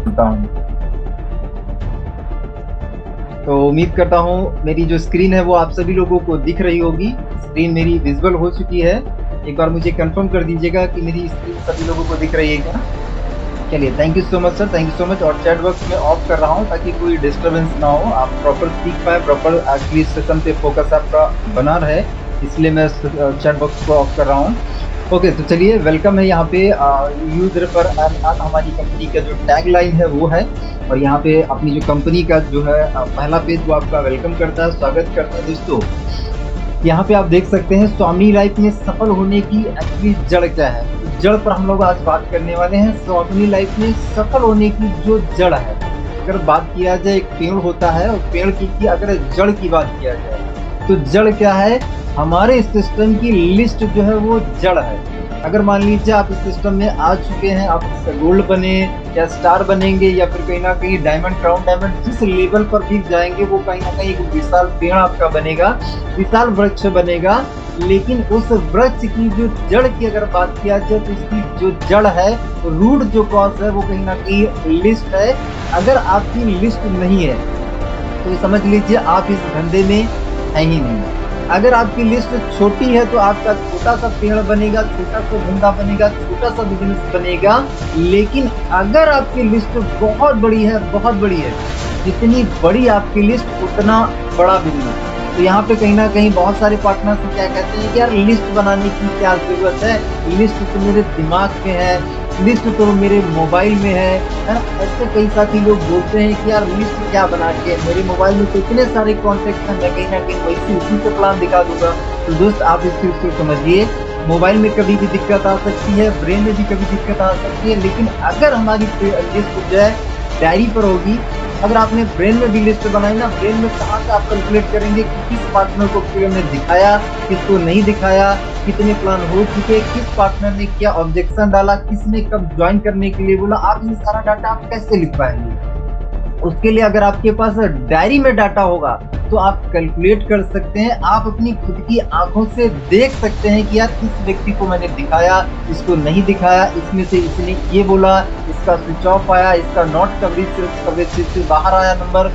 करता हूँ। तो उम्मीद करता हूँ मेरी जो स्क्रीन है वो आप सभी लोगों को दिख रही होगी। स्क्रीन मेरी विजिबल हो चुकी है। एक बार मुझे कंफर्म कर दीजिएगा कि मेरी स्क्रीन सभी लोगों को दिख रही है क्या। चलिए, thank you so much sir, thank you so much. और चैट बॉक्स में ऑफ कर रहा हूँ ताकि कोई डिस्टरबेंस ना हो, आप प्रॉपर सीख पाए, प्रॉपर एक्चुअली सेशन पे फोकस आपका बना रहे, इसलिए मैं चैट बॉक्स को ऑफ कर रहा हूँ। ओके, तो चलिए, वेलकम है यहाँ पे यूज रेफर एंड अर्न। हमारी कंपनी का जो टैग लाइन है वो है, और यहाँ पे अपनी जो कंपनी का जो है पहला पेज वो आपका वेलकम करता है, स्वागत करता है दोस्तों। यहाँ पे आप देख सकते हैं स्वामी लाइफ में सफल होने की एक्चुअली जड़ क्या है। तो जड़ पर हम लोग आज बात करने वाले हैं। स्वामी लाइफ में सफल होने की जो जड़ है, अगर बात किया जाए, एक पेड़ होता है और पेड़ की अगर जड़ की बात किया जाए तो जड़ क्या है, हमारे सिस्टम की लिस्ट जो है वो जड़ है। अगर मान लीजिए आप इस सिस्टम में आ चुके हैं, आप गोल्ड बने या स्टार बनेंगे या फिर कहीं ना कहीं डायमंड, क्राउन डायमंड, जिस लेवल पर भी जाएंगे वो कहीं ना कहीं एक विशाल पेड़ आपका बनेगा, विशाल वृक्ष बनेगा। लेकिन उस वृक्ष की जो जड़ की अगर बात किया जाए तो इसकी जो जड़ है, रूट जो कॉज है, वो कहीं ना कहीं लिस्ट है। अगर आपकी लिस्ट नहीं है तो ये समझ लीजिए आप इस धंधे में है ही नहीं। अगर आपकी लिस्ट छोटी है तो आपका छोटा सा पेड़ बनेगा, छोटा सा धंधा बनेगा, छोटा सा बिजनेस बनेगा। लेकिन अगर आपकी लिस्ट बहुत बड़ी है, बहुत बड़ी है, जितनी बड़ी आपकी लिस्ट उतना बड़ा बिजनेस। तो यहाँ पे कहीं ना कहीं बहुत सारे पार्टनर्स क्या कहते हैं कि यार लिस्ट बनाने की क्या जरूरत है, लिस्ट तो मेरे दिमाग में है, लिस्ट तो मेरे मोबाइल में है ना। ऐसे कई साथी लोग बोलते हैं कि यार लिस्ट क्या बना के, मेरे मोबाइल में तो इतने सारे कॉन्टेक्ट हैं, मैं कहीं ना कहीं वैसे उसी से प्लान दिखा दूंगा। तो दोस्त आप इस चीज को समझिए, मोबाइल में कभी भी दिक्कत आ सकती है, ब्रेन में भी कभी दिक्कत आ सकती है, लेकिन अगर हमारी लिस्ट जो है डायरी पर होगी, अगर आपने ब्रेन में भी लिस्ट बनाई ना, ब्रेन में कहाँ से आप कैलकुलेट करेंगे कि किस पार्टनर को हमने दिखाया, किसको नहीं दिखाया, कितने प्लान हो चुके, किस पार्टनर ने क्या ऑब्जेक्शन डाला, किसने कब ज्वाइन करने के लिए बोला, आप ये सारा डाटा आप कैसे लिख पाएंगे। उसके लिए अगर आपके पास डायरी में डाटा होगा तो आप कैलकुलेट कर सकते हैं, आप अपनी खुद की आंखों से देख सकते हैं कि यार इस व्यक्ति को मैंने दिखाया, इसको नहीं दिखाया, इसमें से इसने ये बोला, इसका स्विच ऑफ आया, इसका नॉट कवरेज से बाहर आया नंबर,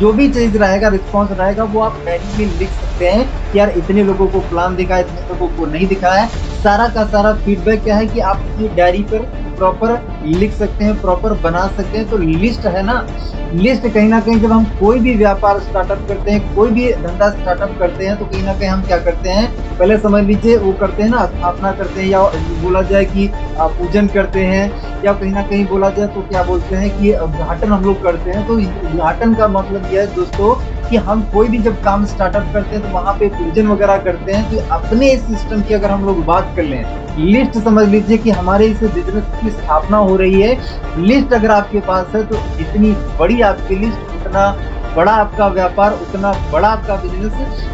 जो भी चीज रहेगा, रिस्पॉन्स रहेगा, वो आप डायरी में लिख सकते हैं कि यार इतने लोगों को प्लान दिखाया, इतने लोगों को नहीं दिखाया। सारा का सारा फीडबैक क्या है कि आप ये डायरी पर प्रॉपर लिख सकते हैं, प्रॉपर बना सकते हैं। तो लिस्ट है ना, लिस्ट कहीं ना कहीं जब हम कोई भी व्यापार स्टार्टअप करते हैं, कोई भी धंधा स्टार्टअप करते हैं, तो कहीं ना कहीं हम क्या करते हैं, पहले समझ लीजिए वो करते हैं ना, स्थापना करते हैं, या बोला जाए कि पूजन करते हैं, या कहीं ना कहीं बोला जाए तो क्या बोलते हैं कि उद्घाटन हम लोग करते हैं। तो उद्घाटन का मतलब यह है दोस्तों कि हम कोई भी जब काम स्टार्टअप करते हैं तो वहाँ पे पूजन वगैरह करते हैं। तो अपने इस सिस्टम की अगर हम लोग बात कर लें, लिस्ट समझ लीजिए कि हमारे इस बिजनेस की स्थापना हो रही है। लिस्ट अगर आपके पास है तो जितनी बड़ी आपकी लिस्ट उतना बड़ा आपका व्यापार, उतना बड़ा आपका बिजनेस।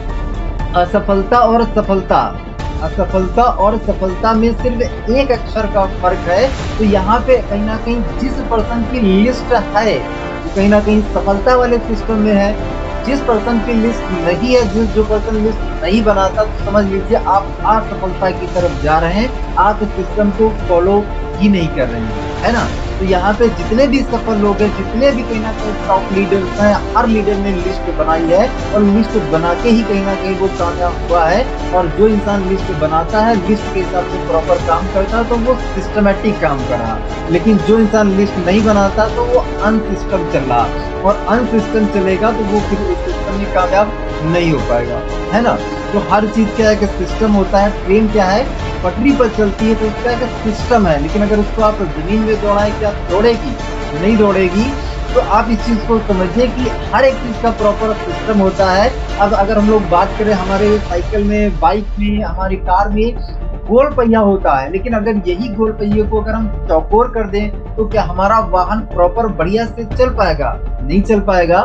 असफलता और सफलता, असफलता और सफलता में सिर्फ एक अक्षर का फर्क है। तो यहाँ पे कहीं ना कहीं जिस पर्सन की लिस्ट है वो कहीं ना कहीं सफलता वाले सिस्टम में है, जिस पर्सन की लिस्ट नहीं है, जो पर्सन लिस्ट नहीं बनाता, तो समझ लीजिए आप असफलता की तरफ जा रहे हैं, आप इस सिस्टम को फॉलो ही नहीं कर रहे हैं, है ना। तो यहाँ पे जितने भी सफल लोग हैं, जितने भी कहीं ना कहीं टॉप लीडर्स हैं, हर लीडर ने लिस्ट बनाई है और लिस्ट बना के ही कहीं ना कहीं वो कामयाब हुआ है। और जो इंसान लिस्ट बनाता है, लिस्ट के हिसाब से प्रॉपर काम करता है, तो वो सिस्टमेटिक काम कर रहा है। लेकिन जो इंसान लिस्ट नहीं बनाता तो वो अनसिस्टम चल रहा, और अनसिस्टम चलेगा तो वो फिर उस सिस्टम में कामयाब नहीं हो पाएगा, है ना। तो हर चीज क्या है कि सिस्टम होता है। ट्रेन क्या है, पटरी पर चलती है तो उसका एक सिस्टम है, लेकिन अगर उसको आप जमीन में दौड़ाएं, क्या दौड़ेगी? नहीं दौड़ेगी। तो आप इस चीज को समझिए कि हर एक चीज का प्रॉपर सिस्टम होता है। अब अगर हम लोग बात करें, हमारे साइकिल में, बाइक में, हमारी कार में गोल पहिया होता है, लेकिन अगर यही गोल पहिए को अगर हम चौकोर कर दें तो क्या हमारा वाहन प्रॉपर बढ़िया से चल पाएगा? नहीं चल पाएगा।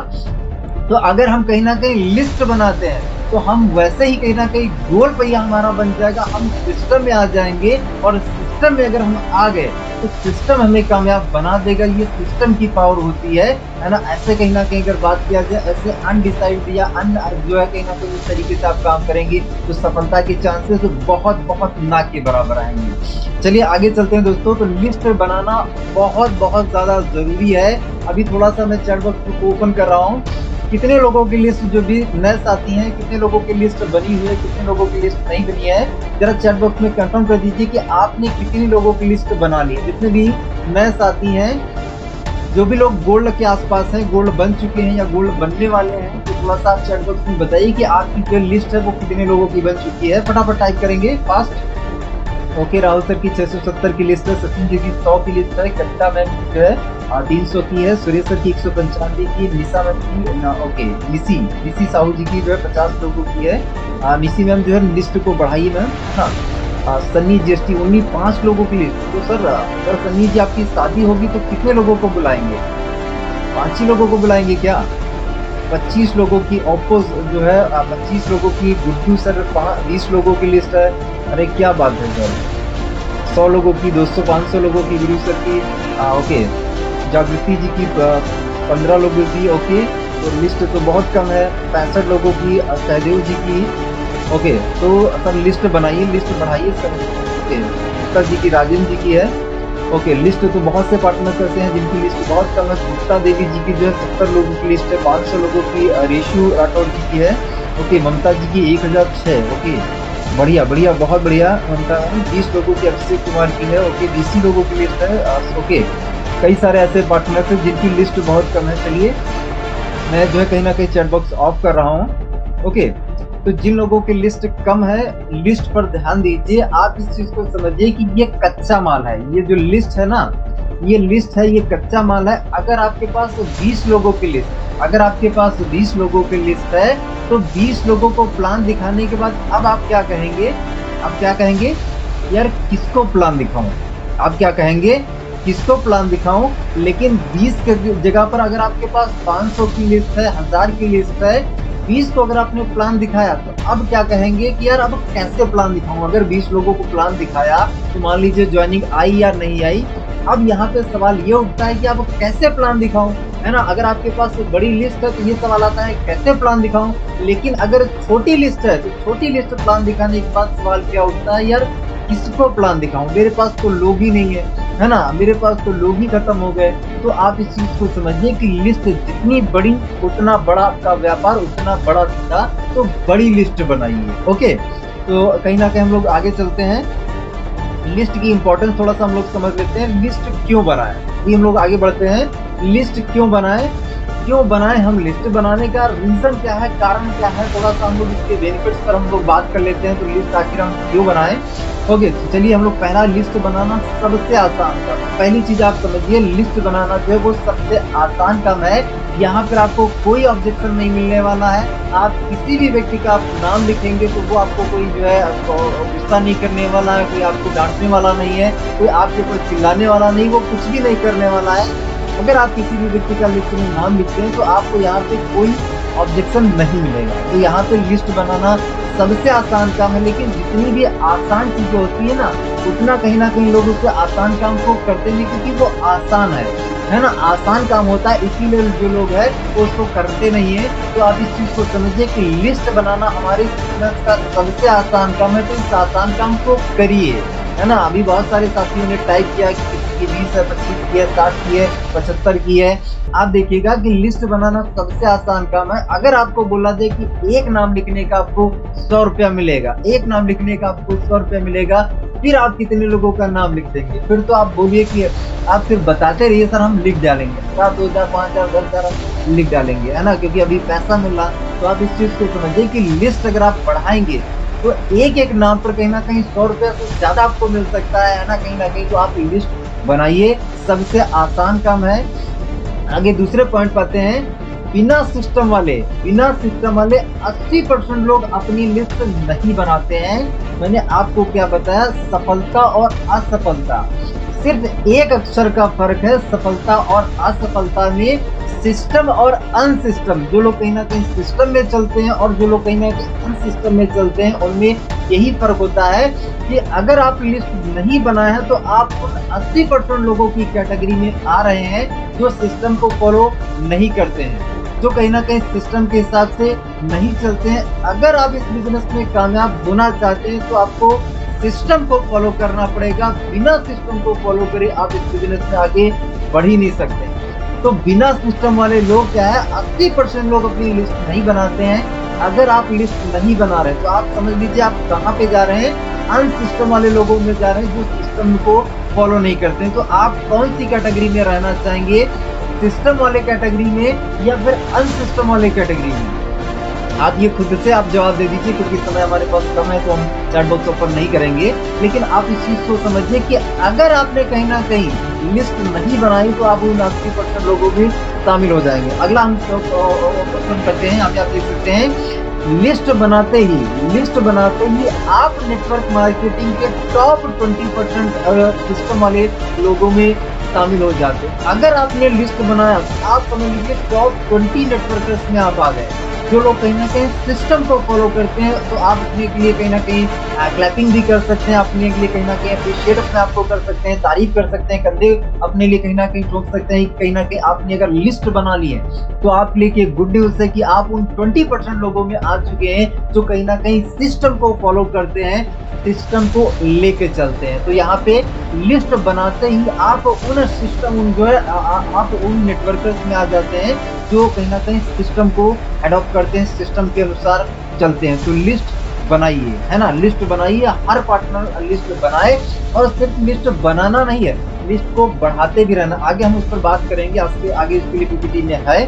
तो अगर हम कहीं ना कहीं लिस्ट बनाते हैं तो हम वैसे ही कहीं ना कहीं गोल पहिया हमारा बन जाएगा, हम सिस्टम में आ जाएंगे और सिस्टम में अगर हम आ गए तो सिस्टम हमें कामयाब बना देगा। ये सिस्टम की पावर होती है ना। ऐसे कहीं ना कहीं अगर बात किया जाए, ऐसे अनडिसाइड या जो है कहीं ना कहीं इस तरीके से आप काम करेंगे तो सफलता के चांसेस बहुत बहुत ना के बराबर आएंगे। चलिए आगे चलते हैं दोस्तों। तो लिस्ट बनाना बहुत बहुत ज्यादा जरूरी है। अभी थोड़ा सा मैं चैट बॉक्स को ओपन कर रहा हूँ। कितने लोगों की लिस्ट जो भी नए साथी हैं, कितने लोगों की लिस्ट बनी हुई है, कितने लोगों की लिस्ट नहीं बनी है, जरा चैट बॉक्स में कंफर्म कर दीजिए कि आपने कितने लोगों की लिस्ट बना ली है। जितने भी नए साथी हैं, जो भी लोग गोल्ड के आसपास हैं, गोल्ड बन चुके हैं या गोल्ड बनने वाले हैं, तो थोड़ा सा आप चैट बॉक्स में बताइए कि आपकी जो लिस्ट है वो कितने लोगों की बन चुकी है। फटाफट टाइप करेंगे फास्ट। ओके, राहुल सर की 670 की लिस्ट है, सचिन जी की 100 की लिस्ट है, कविता मैम जो है 300 की है, सुरेश सर की 195 की, निशा मैम की ओके निशी साहू जी की जो है 50 लोगों की है। निशी मैम जो है लिस्ट को बढ़ाइए मैम। हाँ, सन्नी जीएसटी ओनली 5 लोगों की लिस्ट। तो सर अगर सन्नी जी आपकी शादी होगी तो कितने लोगों को बुलाएंगे? 5 ही लोगों को बुलाएंगे क्या? 25 लोगों की ओप्पो जो है 25 लोगों की, गुड्डू सर 20 लोगों की लिस्ट है। अरे क्या बात है सर, 100 लोगों की, 200 500 लोगों की गुरु सर की ओके, जागृति जी की 15 लोगों की ओके। तो लिस्ट तो बहुत कम है। 65 लोगों की सहदेव जी की ओके। तो सर लिस्ट बनाइए, लिस्ट बढ़ाइए सर ओके। गुप्ता जी की, राजेंद्र जी की है ओके। लिस्ट तो बहुत से पार्टनर्स ऐसे हैं जिनकी लिस्ट बहुत कम है। गुप्ता देवी जी की जो है 70 लोगों की लिस्ट है। 500 लोगों की रेशु राठौर जी की है ओके। ममता जी की 1006 ओके, बढ़िया बढ़िया, बहुत बढ़िया ममता। 20 लोगों की अभिषेक कुमार की है ओके। 20 लोगों की लिस्ट है ओके। कई सारे ऐसे पार्टनर्स हैं जिनकी लिस्ट बहुत कम है। चलिए मैं जो है कहीं ना कहीं चैट बॉक्स ऑफ कर रहा हूँ ओके। तो जिन लोगों की लिस्ट कम है, लिस्ट पर ध्यान दीजिए। आप इस चीज को समझिए कि ये कच्चा माल है। ये जो लिस्ट है ना, ये लिस्ट है, ये कच्चा माल है। अगर आपके पास 20 लोगों की लिस्ट, अगर आपके पास 20 लोगों की लिस्ट है तो 20 लोगों को प्लान दिखाने के बाद अब आप क्या कहेंगे? आप क्या कहेंगे? यार किसको प्लान दिखाऊं? आप क्या कहेंगे? किसको प्लान दिखाऊं? लेकिन 20 के जगह पर अगर आपके पास 500 की लिस्ट है, 1000 की लिस्ट है, 20 को अगर आपने प्लान दिखाया तो अब क्या कहेंगे कि यार अब कैसे प्लान दिखाऊं? अगर 20 लोगों को प्लान दिखाया तो मान लीजिए ज्वाइनिंग आई या नहीं आई। अब यहाँ पे सवाल ये उठता है कि अब कैसे प्लान दिखाऊं, है ना। अगर आपके पास बड़ी लिस्ट है तो ये सवाल आता है कैसे प्लान दिखाऊं। लेकिन अगर छोटी लिस्ट है तो छोटी लिस्ट प्लान दिखाने के बाद सवाल क्या उठता है, यार किसको प्लान दिखाऊं? मेरे पास तो लोग ही नहीं है ना, मेरे पास तो लोग ही खत्म हो गए। तो आप इस चीज को समझिए कि लिस्ट जितनी बड़ी उतना बड़ा आपका व्यापार, उतना बड़ा धंधा। तो बड़ी लिस्ट बनाइए ओके। तो कहीं ना कहीं हम लोग आगे चलते हैं। लिस्ट की इंपॉर्टेंस थोड़ा सा हम लोग समझ लेते हैं। लिस्ट क्यों बनाए, ये हम लोग आगे बढ़ते हैं। लिस्ट क्यों बनाए, क्यों बनाए हम लिस्ट? बनाने का रीजन क्या है, कारण क्या है, थोड़ा सा हम लोग इसके बेनिफिट्स पर हम लोग बात कर लेते हैं। तो लिस्ट आखिर हम क्यों बनाए ओके। तो चलिए हम लोग पहला, लिस्ट बनाना सबसे आसान काम। पहली चीज आप समझिए, लिस्ट बनाना जो है वो सबसे आसान काम है। यहाँ पर आपको कोई ऑब्जेक्शन नहीं मिलने वाला है। आप किसी भी व्यक्ति का आप नाम लिखेंगे तो वो आपको कोई जो है गुस्सा नहीं करने वाला है, कोई आपको डांटने वाला नहीं है, कोई आपके ऊपर चिल्लाने वाला नहीं, वो कुछ भी नहीं करने वाला है। अगर आप किसी भी व्यक्ति का लिस्ट में नाम लिखते हैं तो आपको यहाँ पे कोई ऑब्जेक्शन नहीं मिलेगा। तो यहाँ पे लिस्ट बनाना सबसे आसान काम है। लेकिन जितनी भी आसान चीजें होती है ना, उतना कहीं ना कहीं लोग उससे आसान काम को करते नहीं, क्योंकि वो आसान है ना, आसान काम होता है, इसीलिए जो लोग हैं वो उसको करते नहीं है। तो आप इस चीज को समझिए कि लिस्ट बनाना हमारे बिजनेस का सबसे आसान काम है। तो इस आसान काम को करिए, है ना। अभी बहुत सारे साथियों ने टाइप किया कि किसी की 20 है, 25 की है, 60 की है, 75 की है। आप देखिएगा कि लिस्ट बनाना सबसे आसान काम है। अगर आपको बोला जाए कि एक नाम लिखने का आपको 100 रुपया मिलेगा, एक नाम लिखने का आपको 100 रुपया मिलेगा, फिर आप कितने लोगों का नाम लिख देंगे? फिर तो आप बोलिए कि आप सिर्फ बताते रहिए सर हम लिख डालेंगे, 2,000, 5,000, 10,000 लिख डालेंगे, है ना, क्योंकि अभी पैसा मिल रहा। तो आप इस चीज को समझिए कि लिस्ट अगर आप बढ़ाएंगे तो एक एक नाम पर कहीं ना कहीं 100 रुपया से ज्यादा आपको मिल सकता है ना, कहीं ना कहीं। तो आप लिस्ट बनाइए, सबसे आसान काम है। आगे दूसरे पॉइंट पाते हैं। बिना सिस्टम वाले 80% लोग अपनी लिस्ट नहीं बनाते हैं। मैंने आपको क्या बताया, सफलता और असफलता सिर्फ एक अक्षर का फर्क है। सफलता और असफलता में सिस्टम और अनसिस्टम, जो लोग कहीं ना कहीं सिस्टम में चलते हैं और जो लोग कहीं ना कहीं अनसिस्टम में चलते हैं, उनमें यही फर्क होता है कि अगर आप लिस्ट नहीं बनाए हैं तो आप उन 80% लोगों की कैटेगरी में आ रहे हैं जो सिस्टम को फॉलो नहीं करते हैं, जो कहीं ना कहीं सिस्टम के हिसाब से नहीं चलते हैं। अगर आप इस बिजनेस में कामयाब होना चाहते हैं तो आपको सिस्टम को फॉलो करना पड़ेगा। बिना सिस्टम को फॉलो करे आप इस बिजनेस में आगे बढ़ ही नहीं सकते। तो बिना सिस्टम वाले लोग क्या है, 80% लोग अपनी लिस्ट नहीं बनाते हैं। अगर आप लिस्ट नहीं बना रहे तो आप समझ लीजिए आप कहाँ पे जा रहे हैं, अनसिस्टम वाले लोगों में जा रहे हैं जो सिस्टम को फॉलो नहीं करते हैं। तो आप कौन सी कैटेगरी में रहना चाहेंगे, सिस्टम वाले कैटेगरी में या फिर अनसिस्टम वाले कैटेगरी में? आप ये खुद से आप जवाब दे दीजिए, क्योंकि समय हमारे पास कम है तो हम चैट बॉक्स ओपन नहीं करेंगे। लेकिन आप इस चीज को समझिए कि अगर आपने कहीं ना कहीं लिस्ट नहीं बनाई तो आप उन 80% लोगों में शामिल हो जाएंगे। अगला हम क्वेश्चन करते हैं, आप देख सकते हैं, लिस्ट बनाते ही आप नेटवर्क मार्केटिंग के टॉप 20% सिस्टम वाले लोगों में शामिल हो जाते हैं। अगर आपने लिस्ट बनाया आप समझ लीजिए टॉप 20 नेटवर्कर्स में आप आ गए, जो लोग कहीं ना कहीं सिस्टम को फॉलो करते हैं। तो आप अपने के लिए कहीं ना कहीं क्लैपिंग भी कर सकते हैं, अपने के लिए कहीं ना कहीं अप्रिशिएट अपने आपको कर सकते हैं, तारीफ कर सकते हैं, कंधे अपने लिए कहीं ना कहीं ठोक सकते हैं। कहीं ना कहीं आपने अगर लिस्ट बना ली है तो आप लिए गुड न्यूज है कि आप उन 20% लोगों में आ चुके हैं जो कहीं ना कहीं सिस्टम को फॉलो करते हैं, सिस्टम को लेके चलते हैं। तो यहाँ पे लिस्ट बनाते ही आप उन सिस्टम जो है आप उन नेटवर्कर्स में आ जाते हैं जो कहीं ना कहीं सिस्टम को अडॉप्ट करते हैं, सिस्टम के अनुसार चलते हैं। तो लिस्ट बनाइए, है ना, लिस्ट बनाइए, हर पार्टनर लिस्ट बनाए। और सिर्फ लिस्ट बनाना नहीं है, लिस्ट को बढ़ाते भी रहना। आगे हम उस पर बात करेंगे, आगे इसके लिए पीपीटी में है,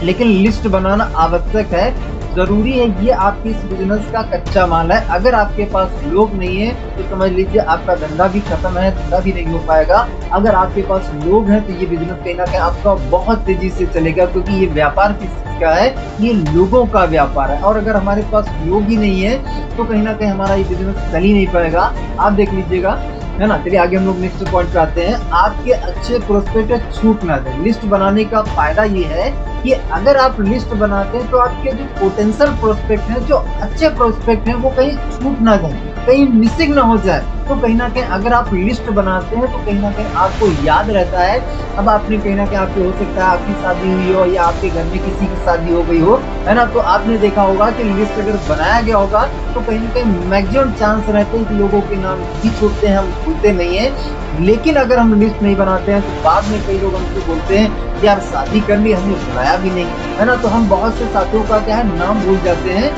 लेकिन लिस्ट बनाना आवश्यक है, जरूरी है। ये आपकी इस बिजनेस का कच्चा माल है। अगर आपके पास लोग नहीं है तो समझ लीजिए आपका धंधा भी खत्म है, धंधा भी नहीं हो पाएगा। अगर आपके पास लोग हैं तो ये बिजनेस कहीं ना कहीं आपका बहुत तेजी से चलेगा, क्योंकि ये व्यापार किस का है, ये लोगों का व्यापार है। और अगर हमारे पास लोग ही नहीं है तो कहीं ना कहीं हमारा ये बिजनेस चल ही नहीं पाएगा। आप देख लीजिएगा, है ना। चलिए आगे हम लोग नेक्स्ट पॉइंट पे आते हैं, आपके अच्छे प्रोस्पेक्ट छूट ना दें। लिस्ट बनाने का फायदा ये है कि अगर आप लिस्ट बनाते हैं तो आपके जो पोटेंशियल प्रोस्पेक्ट हैं, जो अच्छे प्रोस्पेक्ट हैं, वो कहीं छूट ना जाए, कहीं मिसिंग ना हो जाए। तो कहीं ना कहीं अगर आप लिस्ट बनाते हैं तो कहीं ना कहीं आपको याद रहता है। अब आपने कहीं ना कहीं आपके हो सकता है आपकी शादी हुई हो या आपके घर में किसी की शादी हो गई हो, है ना, तो आपने देखा होगा कि लिस्ट अगर बनाया गया होगा तो कहीं ना कहीं मैक्सिमम चांस रहते हैं कि लोगों के नाम ही छूटते हैं, हम भूलते नहीं है। लेकिन अगर हम लिस्ट नहीं बनाते हैं तो बाद में कई लोग हमसे बोलते हैं कि यार शादी कर ली, हमने बुलाया भी नहीं, है ना। तो हम बहुत से साथियों का क्या है, नाम भूल जाते हैं।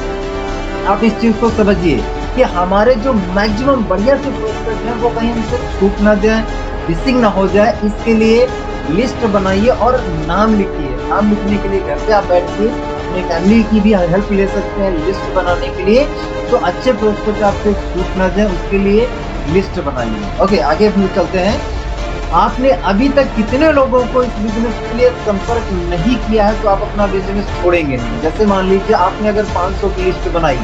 आप इस चीज को समझिए कि हमारे जो मैक्सिमम बढ़िया से प्रोस्पेक्ट हैं वो कहीं हमसे छूट ना जाए, मिसिंग ना हो जाए। इसके लिए लिस्ट बनाइए और नाम लिखिए। नाम लिखने के लिए घर पे आप बैठ के अपने फैमिली की भी हेल्प ले सकते हैं लिस्ट बनाने के लिए। तो अच्छे प्रोस्पेक्ट आपसे छूट ना जाए, उसके लिए लिस्ट बनाइए। ओके, आगे हम चलते हैं। आपने अभी तक कितने लोगों को इस बिजनेस के लिए संपर्क नहीं किया है तो आप अपना बिजनेस छोड़ेंगे नहीं। जैसे मान लीजिए आपने अगर 500 की लिस्ट बनाई,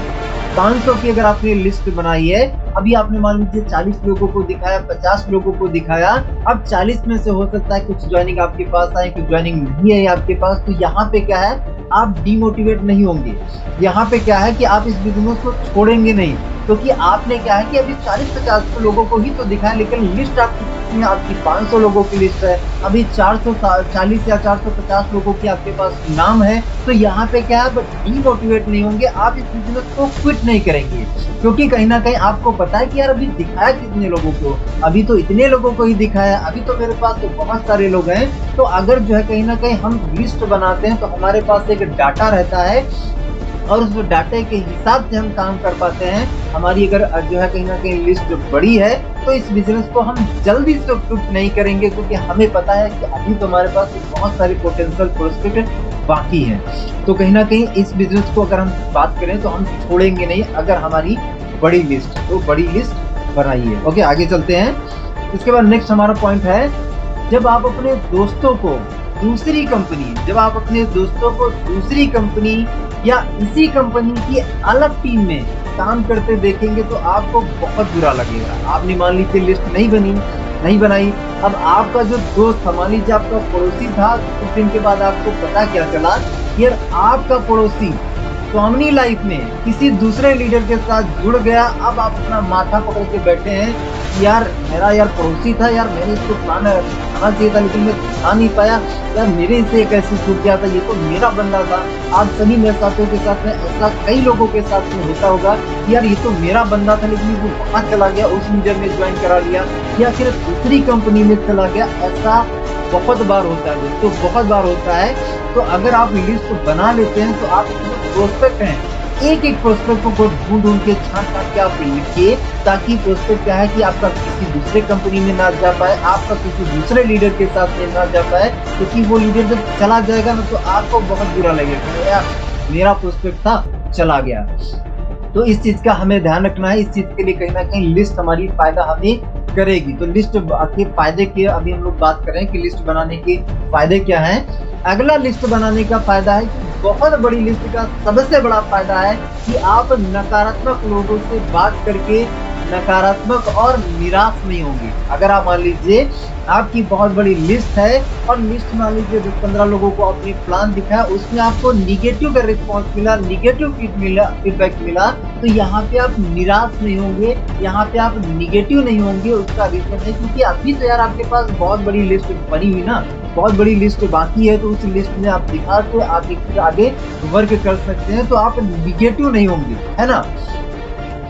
500 की अगर आपने लिस्ट बनाई है, अभी आपने मान लीजिए 40 लोगों को दिखाया, 50 लोगों को दिखाया। अब 40 में से हो सकता है कुछ ज्वाइनिंग आपके पास आए, कुछ ज्वाइनिंग नहीं है आपके पास। तो यहाँ पे क्या है, आप डिमोटिवेट नहीं होंगे। यहाँ पे क्या है कि आप इस बिजनेस को छोड़ेंगे नहीं, क्योंकि आपने क्या है कि अभी 40-50 लोगों को ही तो दिखाया, लेकिन लिस्ट आपकी 500 लोगों की लिस्ट है, अभी 440 या 450 लोगों की आपके पास नाम है। तो यहाँ पे क्या है, डिमोटिवेट नहीं होंगे, आप इस बिजनेस को क्विट नहीं करेंगे, क्योंकि कहीं ना कहीं आपको पता है कि यार अभी दिखाया कितने लोगों को, अभी तो इतने लोगों को ही दिखाया, अभी तो मेरे पास तो बहुत सारे लोग हैं। तो अगर जो है कहीं ना कहीं हम लिस्ट बनाते हैं तो हमारे पास एक डाटा रहता है और उस डाटे के हिसाब से हम काम कर पाते हैं। हमारी अगर जो है कहीं ना कहीं लिस्ट बड़ी है तो इस बिजनेस को हम जल्दी से क्विट नहीं करेंगे, क्योंकि हमें पता है कि अभी तो हमारे पास बहुत सारे पोटेंशियल प्रोस्पेक्ट बाकी हैं। तो कहीं ना कहीं इस बिजनेस को अगर हम बात करें तो हम छोड़ेंगे नहीं अगर हमारी बड़ी लिस्ट, तो बड़ी लिस्ट बनाइए। ओके, आगे चलते हैं। इसके बाद नेक्स्ट हमारा पॉइंट है, जब आप अपने दोस्तों को दूसरी कंपनी या इसी कंपनी की अलग टीम में काम करते देखेंगे तो आपको बहुत बुरा लगेगा। आपने मान लीजिए लिस्ट नहीं बनी, नहीं बनाई। अब आपका जो दोस्त था, मान लीजिए आपका पड़ोसी था, कुछ दिन के बाद आपको पता क्या चला कि यार आपका पड़ोसी स्वामिनी लाइफ में किसी दूसरे लीडर के साथ जुड़ गया। अब आप अपना माथा पकड़ के बैठे हैं कि यार मेरा यार पड़ोसी था, यार मैंने इसको प्लान आना चाहिए था लेकिन मैं आ नहीं पाया, यार मेरे से कैसे छूट गया था, ये तो मेरा बंदा था। आप सभी मेरे साथियों के साथ में ऐसा कई लोगों के साथ में होता होगा कि यार ये तो मेरा बंदा था लेकिन वो वहाँ चला गया, उस लीडर ने ज्वाइन करा लिया या फिर दूसरी कंपनी में चला गया। ऐसा बहुत बार होता है दोस्तों, बहुत बार होता है। तो अगर आप लिस्ट बना लेते हैं तो आप प्रोस्पेक्ट हैं, एक एक प्रोस्पेक्ट को ढूंढ के छांट के आप लिखिए, ताकि प्रोस्पेक्ट क्या है कि आपका किसी दूसरे कंपनी में ना जा पाए, आपका किसी दूसरे लीडर के साथ में ना जा पाए, क्योंकि वो लीडर जब चला जाएगा ना तो आपको बहुत बुरा लगेगा, यार मेरा प्रोस्पेक्ट था चला गया। तो इस चीज का हमें ध्यान रखना है। इस चीज के लिए कहीं ना कहीं लिस्ट हमारी फायदा हमें करेगी। तो लिस्ट के फायदे के अभी हम लोग बात करें कि लिस्ट बनाने के फायदे क्या हैं। अगला लिस्ट बनाने का फायदा है कि बहुत बड़ी लिस्ट का सबसे बड़ा फायदा है कि आप नकारात्मक लोगों से बात करके नकारात्मक और निराश नहीं होंगे। अगर आप मान लीजिए आपकी बहुत बड़ी लिस्ट है और लिस्ट मान लीजिए 10-15 लोगों को अपनी प्लान दिखाया, उसमें आपको निगेटिव का रिस्पॉन्स मिला, निगेटिव फीडबैक मिला, तो यहाँ पे आप निराश नहीं होंगे, यहाँ पे आप निगेटिव नहीं होंगे। उसका रीजन है क्योंकि अभी तो यार आपके पास बहुत बड़ी लिस्ट बनी हुई ना, बहुत बड़ी लिस्ट बाकी है, तो उस लिस्ट में आप दिखा के आप आगे वर्क कर सकते हैं, तो आप निगेटिव नहीं होंगे, है ना।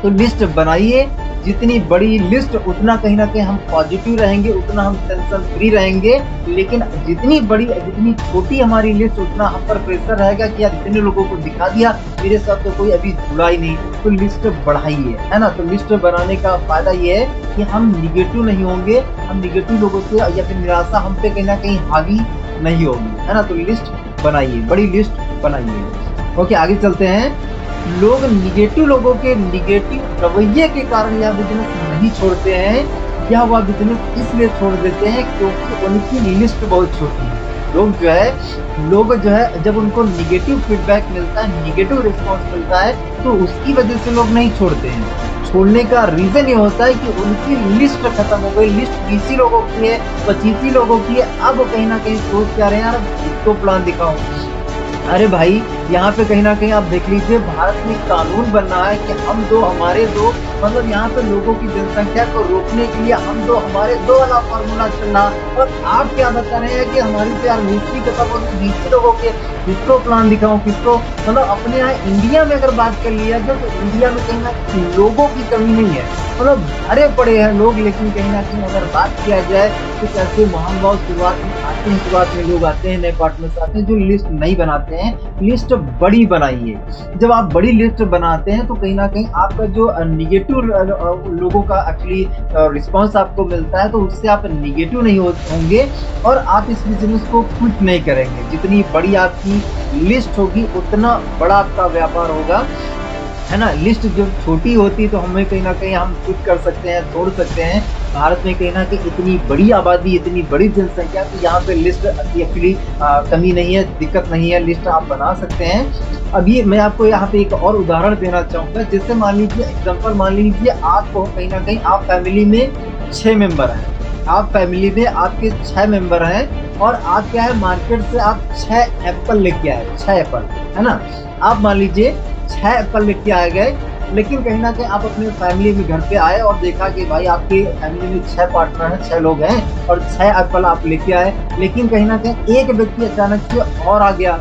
तो लिस्ट बनाइए, जितनी बड़ी लिस्ट उतना कहीं ना कहीं हम पॉजिटिव रहेंगे, उतना हम टेंशन फ्री रहेंगे। लेकिन जितनी छोटी हमारी लिस्ट उतना हम पर प्रेशर रहेगा कि यार इतने लोगों को दिखा दिया, मेरे साथ तो कोई अभी जुड़ा ही नहीं। तो लिस्ट बढ़ाइए, है ना। तो लिस्ट बनाने का फायदा ये है कि हम निगेटिव नहीं होंगे, हम निगेटिव लोगों से या फिर निराशा हम पे कहीं ना कहीं हावी नहीं होगी, है ना। तो लिस्ट बनाइए, बड़ी लिस्ट बनाइए। ओके, आगे चलते हैं। लोग निगेटिव लोगों के निगेटिव रवैये के कारण यह बिजनेस नहीं छोड़ते हैं, या वह बिजनेस इसलिए छोड़ देते हैं क्योंकि उनकी लिस्ट बहुत छोटी है। लोग जो है जब उनको निगेटिव फीडबैक मिलता है, निगेटिव रिस्पॉन्स मिलता है, तो उसकी वजह से लोग नहीं छोड़ते हैं। छोड़ने का रीजन ये होता है कि उनकी लिस्ट खत्म हो गई। लिस्ट 20 लोगों की है, 25 लोगों की है, अब कहीं ना कहीं सोच क्या रहे हैं, यार इसको प्लान दिखाओ। अरे भाई, यहाँ पे कहीं ना कहीं आप देख लीजिए, भारत में कानून बन रहा है कि हमारे दो, मतलब यहाँ पे लोगों की जनसंख्या को रोकने के लिए हमारे दो वाला फॉर्मूला चलना। और आप क्या बता रहे हैं कि हमारी तो यार मिनिस्ट्री के पास 20 लोगों के, किसको प्लान दिखाऊं, किसको, मतलब अपने यहाँ इंडिया में अगर बात कर लिया जाए तो इंडिया में कहीं ना कहीं लोगों की कमी नहीं है, मतलब भरे पड़े हैं लोग। लेकिन कहीं ना कहीं अगर बात किया जाए कुछ ऐसे महान भाव शुरुआत में लोग आते हैं, नए पार्टनर्स आते हैं जो लिस्ट नहीं बनाते हैं। लिस्ट बड़ी बनाइए। जब आप बड़ी लिस्ट बनाते हैं तो कहीं ना कहीं आपका जो निगेटिव लोगों का एक्चुअली रिस्पांस आपको मिलता है, तो उससे आप निगेटिव नहीं होंगे और आप इस बिजनेस को क्विट नहीं करेंगे। जितनी बड़ी आपकी लिस्ट होगी उतना बड़ा आपका व्यापार होगा, है ना। लिस्ट जब छोटी होती तो हमें कहीं ना कहीं हम क्विट कर सकते हैं, छोड़ सकते हैं। भारत में कहीं ना कहीं इतनी बड़ी आबादी, इतनी बड़ी जनसंख्या, तो यहाँ पे लिस्ट एक्चुअली कमी नहीं है, दिक्कत नहीं है, लिस्ट आप बना सकते हैं। अभी मैं आपको यहाँ पे एक और उदाहरण देना चाहूँगा। जैसे मान लीजिए एग्जाम्पल, मान लीजिए आपको कहीं ना कहीं आप फैमिली में 6 मेंबर हैं, आप फैमिली में आपके 6 मेंबर हैं और आप क्या है मार्केट से आप 6 एप्पल लेके आए, 6 एप्पल, है ना। आप मान लीजिए 6 एप्पल लेके आ गए, लेकिन कहीं ना कहीं आप अपने फैमिली में घर पे आए और देखा कि भाई आपके फैमिली में 6 पार्टनर हैं, 6 लोग हैं और 6 एप्पल आप लेके आए। लेकिन कहीं ना कहीं एक व्यक्ति अचानक से और आ गया,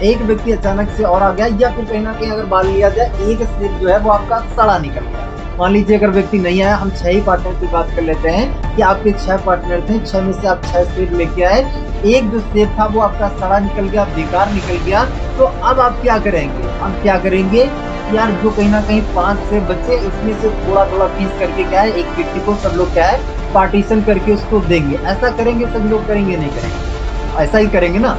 या फिर कहीं ना कहीं अगर मान लिया जाए एक सेब जो है वो आपका सड़ा निकल गया। मान लीजिए अगर व्यक्ति नहीं आया, हम 6 ही पार्टनर की बात कर लेते हैं कि आपके 6 पार्टनर थे, 6 में से आप 6 सेब लेके आए, एक जो सेब था वो आपका सड़ा निकल गया, बेकार निकल गया। तो अब आप क्या करेंगे, यार जो कहीं ना कहीं 5 सेब बचे, इसमें से थोड़ा पीस करके क्या है एक व्यक्ति को सब लोग क्या है पार्टीशन करके उसको देंगे। ऐसा करेंगे सब लोग, करेंगे नहीं करेंगे? ऐसा ही करेंगे ना।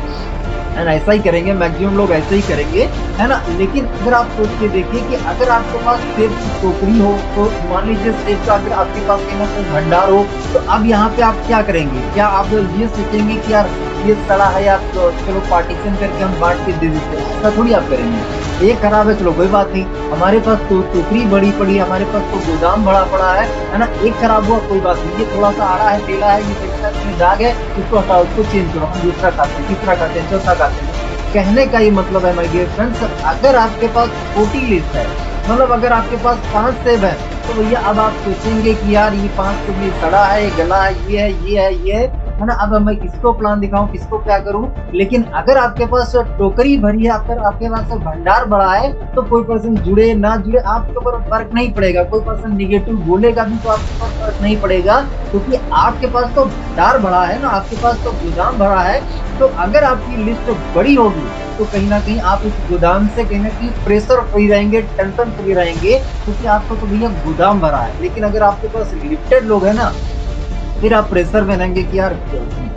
एंड ऐसा ही करेंगे, मैक्सिमम लोग ऐसे ही करेंगे, है ना। लेकिन अगर आप सोच के देखिए कि अगर आपके पास सेब की टोकरी हो, तो मान लीजिए सेब का अगर आपके पास कहीं ना कहीं भंडार हो, तो अब यहाँ पे आप क्या करेंगे? क्या आप ये सोचेंगे कि यार ये सड़ा है यार, तो चलो पार्टीशन करके हम बांट के दे देते हैं? ऐसा थोड़ी आप करेंगे। एक खराब है, चलो कोई बात नहीं, हमारे पास तो टोकरी बड़ी पड़ी है, हमारे पास तो गोदाम बड़ा पड़ा है ना। एक खराब हुआ कोई बात नहीं, ये थोड़ा सा आड़ा है, टेला है, ये देखना इसमें दाग है, इसको हटाओ, उसको चेंज करो, हम दूसरा खाते हैं, तीसरा खाते हैं, चौथा खाते हैं। कहने का ये मतलब है माय डियर फ्रेंड्स, अगर आपके पास छोटी लिस्ट है, मतलब अगर आपके पास 5 सेब है, तो भैया अब आप सोचेंगे कि यार ये 5 सेब ये सड़ा है, ये गला है, ये है, ये है, ये है ना। अब मैं किसको प्लान दिखाऊं, किसको क्या करूं? लेकिन अगर आपके पास टोकरी भरी है, अगर आपके पास भंडार बड़ा है, तो कोई पर्सन जुड़े ना जुड़े आपके ऊपर फर्क नहीं पड़ेगा। कोई पर्सन निगेटिव बोलेगा भी तो आपके पास फर्क नहीं पड़ेगा, क्योंकि आपके पास तो भंडार बड़ा है ना, आपके पास तो गोदाम भरा है। तो अगर आपकी लिस्ट बड़ी होगी, तो कहीं ना कहीं आप उस गोदाम से कहीं ना कहीं प्रेशर फ्री रहेंगे, टेंशन फ्री रहेंगे, क्योंकि आपको तो भैया गोदाम भरा है। लेकिन अगर आपके पास लिमिटेड लोग है ना, फिर आप प्रेशर में रहेंगे कि यार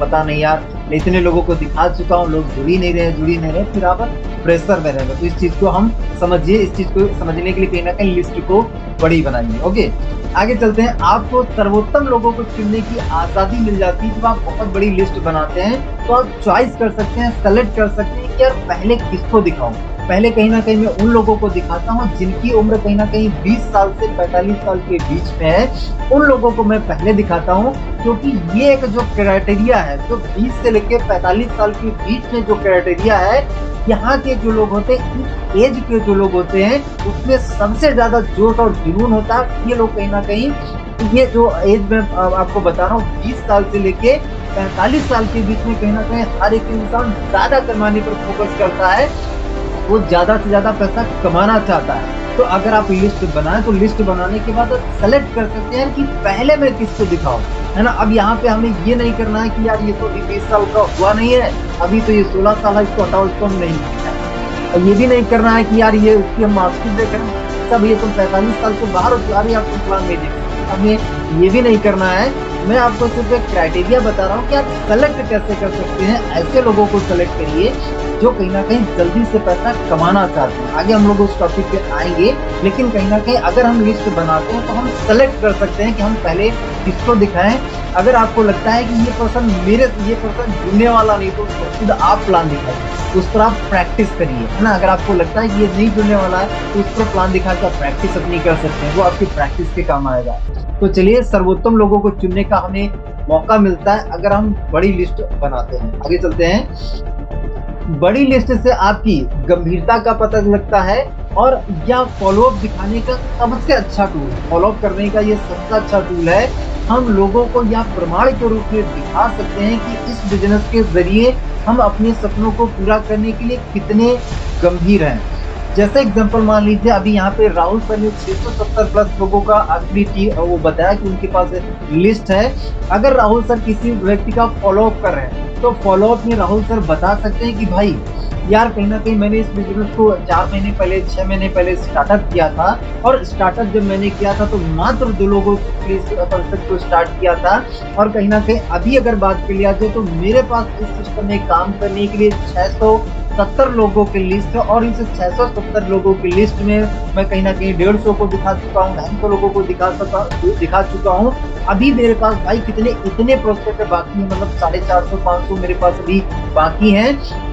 पता नहीं यार, मैं इतने लोगों को दिखा चुका हूँ, लोग जुड़ ही नहीं रहे, फिर आप प्रेशर में रहेंगे। तो इस चीज को हम समझिए, इस चीज को समझने के लिए कहीं ना कहीं लिस्ट को बड़ी बनाइए। ओके, आगे चलते हैं। आपको सर्वोत्तम लोगों को चुनने की आजादी मिल जाती है। जब आप बहुत बड़ी लिस्ट बनाते हैं, तो आप चॉइस कर सकते हैं, सेलेक्ट कर सकते हैं कि यार पहले किसको दिखाऊं। पहले कहीं ना कहीं मैं उन लोगों को दिखाता हूँ जिनकी उम्र कहीं ना कहीं 20 साल से 45 साल के बीच में है, उन लोगों को मैं पहले दिखाता हूँ, क्योंकि ये एक जो क्राइटेरिया है, जो 20 से लेकर 45 साल के बीच में जो क्राइटेरिया है, यहाँ के जो लोग होते हैं, इस एज के जो लोग होते हैं, उसमें सबसे ज्यादा जोश और जुनून होता है। ये लोग कहीं ना कहीं, ये जो एज में आपको बता रहा हूँ, 20 साल से लेके 45 साल के बीच में कहीं ना कहीं हर एक इंसान ज्यादा कमाने पर फोकस करता है, वो ज्यादा से ज्यादा पैसा कमाना चाहता है। तो अगर आप लिस्ट बनाएं, तो लिस्ट बनाने के बाद सेलेक्ट कर सकते हैं कि पहले मैं किसको दिखाऊं, है ना। अब यहाँ पे हमें ये नहीं करना है कि यार ये तो 20 साल का हुआ नहीं है, अभी तो ये 16 साल है, इसको हटाओ, इसको हम नहीं दिखाएं। और ये भी नहीं करना है कि यार ये उसकी हम मार्कशीट देखें, तब ये तुम 45 साल से बाहर हो, यार आपको प्लान नहीं देखें। हमें ये भी नहीं करना है। मैं आपको सिर्फ एक क्राइटेरिया बता रहा हूँ कि आप सेलेक्ट कैसे कर सकते हैं। ऐसे लोगों को सेलेक्ट करिए जो कहीं ना कहीं जल्दी से पैसा कमाना चाहते हैं। आगे हम लोग उस टॉपिक पे आएंगे, लेकिन कहीं ना कहीं अगर हम लिस्ट बनाते हैं, तो हम सेलेक्ट कर सकते हैं कि हम पहले किसको दिखाएं। अगर आपको लगता है कि ये पर्सन जुड़ने वाला नहीं, तो खुद आप प्लान दिखाइए, उस पर आप प्रैक्टिस करिए, है ना। अगर आपको लगता है कि ये नहीं जुड़ने वाला है, तो उस पर प्लान दिखा के आप प्रैक्टिस अपनी कर सकते हैं, वो आपकी प्रैक्टिस के काम आएगा। तो चलिए, सर्वोत्तम लोगों को चुनने का हमें मौका मिलता है अगर हम बड़ी लिस्ट बनाते हैं। आगे चलते हैं। बड़ी लिस्ट से आपकी गंभीरता का पता लगता है, और यह फॉलोअप दिखाने का सबसे अच्छा टूल है। फॉलोअप करने का ये सबसे अच्छा टूल है। हम लोगों को यह प्रमाण के रूप में दिखा सकते हैं कि इस बिजनेस के जरिए हम अपने सपनों को पूरा करने के लिए कितने गंभीर हैं। जैसे एग्जांपल मान लीजिए, अभी यहाँ पे राहुल सर ने 670 प्लस लोगों का आखिरी वो बताया कि उनके पास लिस्ट है। अगर राहुल सर किसी व्यक्ति का फॉलोअप कर रहे हैं, तो फॉलोअप में राहुल सर बता सकते हैं कि भाई यार कहीं ना कहीं मैंने इस बिजनेस को 4 महीने पहले 6 महीने पहले स्टार्टअप किया था, और स्टार्टअप जब मैंने किया था तो मात्र 2 लोगों को स्टार्ट किया था, और कहीं ना कहीं अभी अगर बात कर लिया जाए तो मेरे पास इस सिस्टम में काम करने के लिए 670 लोगों की लिस्ट है, और इस 670 लोगों की लिस्ट में मैं कहीं ना कहीं 150 को दिखा चुका हूँ, 250 लोगों को दिखा चुका हूँ। अभी मेरे पास भाई इतने प्रोस्पेक्ट बाकी है, मतलब 450 500 मेरे पास अभी बाकी हैं।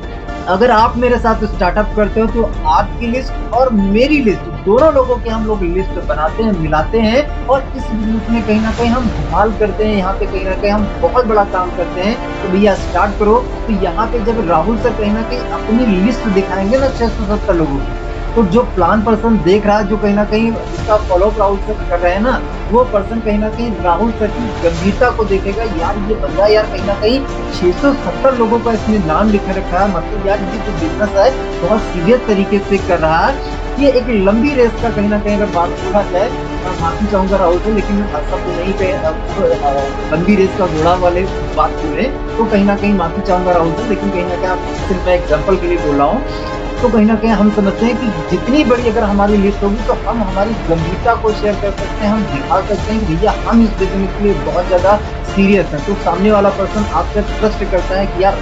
अगर आप मेरे साथ स्टार्टअप करते हो, तो आपकी लिस्ट और मेरी लिस्ट, दोनों लोगों की हम लोग लिस्ट बनाते हैं, मिलाते हैं, और इस बिजनेस में कहीं ना कहीं हम धमाल करते हैं। यहाँ पे कहीं ना कहीं हम बहुत बड़ा काम करते हैं। तो भैया स्टार्ट करो। तो यहाँ पे जब राहुल सर कहीं ना कहीं अपनी लिस्ट दिखाएंगे ना 670 लोगों की, तो जो प्लान पर्सन देख रहा है, जो कहीं ना कहीं इसका फॉलोअप राहुल सर कर रहे हैं ना, वो पर्सन कहीं ना कहीं राहुल सर की गंभीरता को देखेगा। यार ये बंदा यार कहीं ना कहीं 670 लोगों का इसने नाम लिखे रखा है, मतलब यार ये जो बिजनेस है बहुत सीरियस तरीके से कर रहा है। ये एक लंबी रेस का कहीं ना कहीं अगर बात होगा जाए, माफी चाहूंगा राहुल से, लेकिन सब तो नहीं पे लंबी रेस का घोड़ा वाले बात बोले, तो कहीं ना कहीं माफी चाहूंगा राहुल से, लेकिन कहीं ना कहीं आप सिर्फ मैं एग्जाम्पल के लिए बोल रहा हूँ। तो कहीं ना कहीं हम समझते हैं कि जितनी बड़ी अगर हमारी लिस्ट होगी, तो हम हमारी गंभीरता को शेयर कर सकते हैं, हम दिखा सकते हैं कि भैया हम इस बिजनेस के लिए बहुत ज्यादा सीरियस हैं। तो सामने वाला पर्सन आपसे ट्रस्ट करता है कि यार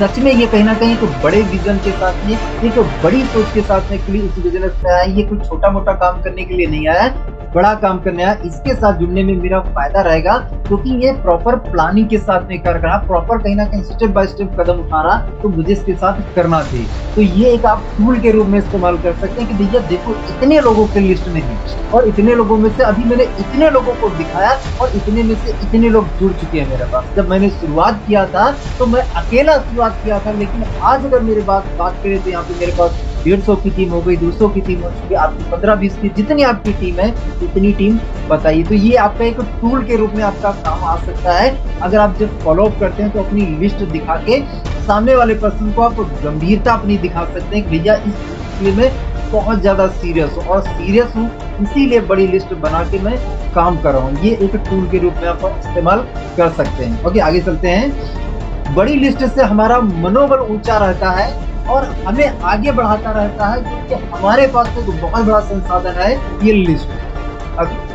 सच में ये कहीं ना कहीं एक बड़े विजन के साथ में, एक बड़ी सोच के साथ में इस बिजनेस पे आया। ये कुछ छोटा मोटा काम करने के लिए नहीं आया है, बड़ा काम करने आया। इसके साथ जुड़ने में मेरा फायदा रहेगा, क्योंकि ये प्रॉपर प्लानिंग के साथ में कर रहा, प्रॉपर कहीं ना कहीं स्टेप बाय स्टेप कदम उठा रहा, तो मुझे इसके साथ करना चाहिए। तो ये एक आप टूल के रूप में इस्तेमाल कर सकते हैं कि भैया देखो इतने लोगों के लिस्ट में है, और इतने लोगों में से अभी मैंने इतने लोगों को दिखाया, और इतने में से इतने लोग जुड़ चुके हैं मेरे पास। जब मैंने शुरुआत किया था तो मैं अकेला शुरुआत किया था, लेकिन आज अगर मेरी बात करें तो यहाँ पे मेरे पास 150 की टीम हो गई, 200 की टीम हो चुकी है, आपकी 15-20 की जितनी आपकी टीम है उतनी टीम बताइए। तो ये आपका एक टूल के रूप में आपका काम आ सकता है। अगर आप जब फॉलो अप करते हैं तो अपनी लिस्ट दिखा के सामने वाले पर्सन को आप गंभीरता अपनी दिखा सकते हैं कि भैया इस लिए मैं बहुत ज्यादा सीरियस हूँ, और सीरियस हूँ इसीलिए बड़ी लिस्ट बना के मैं काम कर रहा हूँ। ये एक टूल के रूप में आप इस्तेमाल कर सकते हैं। ओके, आगे चलते हैं। बड़ी लिस्ट से हमारा मनोबल ऊंचा रहता है और हमें आगे बढ़ाता रहता है, क्योंकि हमारे पास तो बहुत बड़ा संसाधन है ये लिस्ट।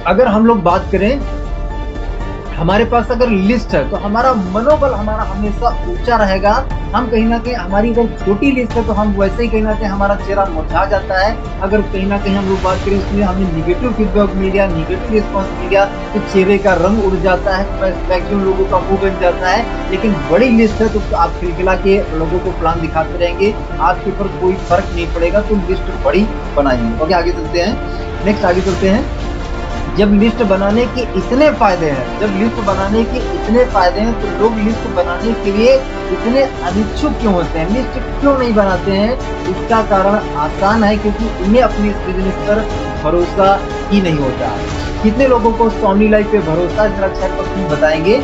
अगर हम लोग बात करें, हमारे पास अगर लिस्ट है तो हमारा मनोबल हमारा हमेशा ऊंचा रहेगा। हम कहीं ना कहीं, हमारी अगर छोटी लिस्ट है तो हम वैसे ही कहीं ना कहीं हमारा चेहरा मुरझा जाता है। अगर कहीं ना कहीं हम लोग बात करें उसमें हमें निगेटिव फीडबैक मिल गया, निगेटिव रिस्पॉन्स मिल गया, तो चेहरे का रंग उड़ जाता है, मैक्सिमम लोगों का मुंह बन जाता है। लेकिन बड़ी लिस्ट है तो आप खिलखिला के लोगों को प्लान दिखाते रहेंगे, आपके ऊपर कोई फर्क नहीं पड़ेगा। तो लिस्ट बड़ी बनाइए। ओके, आगे चलते हैं। नेक्स्ट आगे चलते हैं। जब लिस्ट बनाने के इतने फायदे हैं, तो लोग लिस्ट बनाने के लिए इतने अनिच्छुक क्यों होते हैं, लिस्ट क्यों नहीं बनाते हैं? इसका कारण आसान है, क्योंकि उन्हें अपनी इस बिजनेस पर भरोसा ही नहीं होता। कितने लोगों को स्वामी लाइफ पे भरोसा, जरा चैट बॉक्स में बताएंगे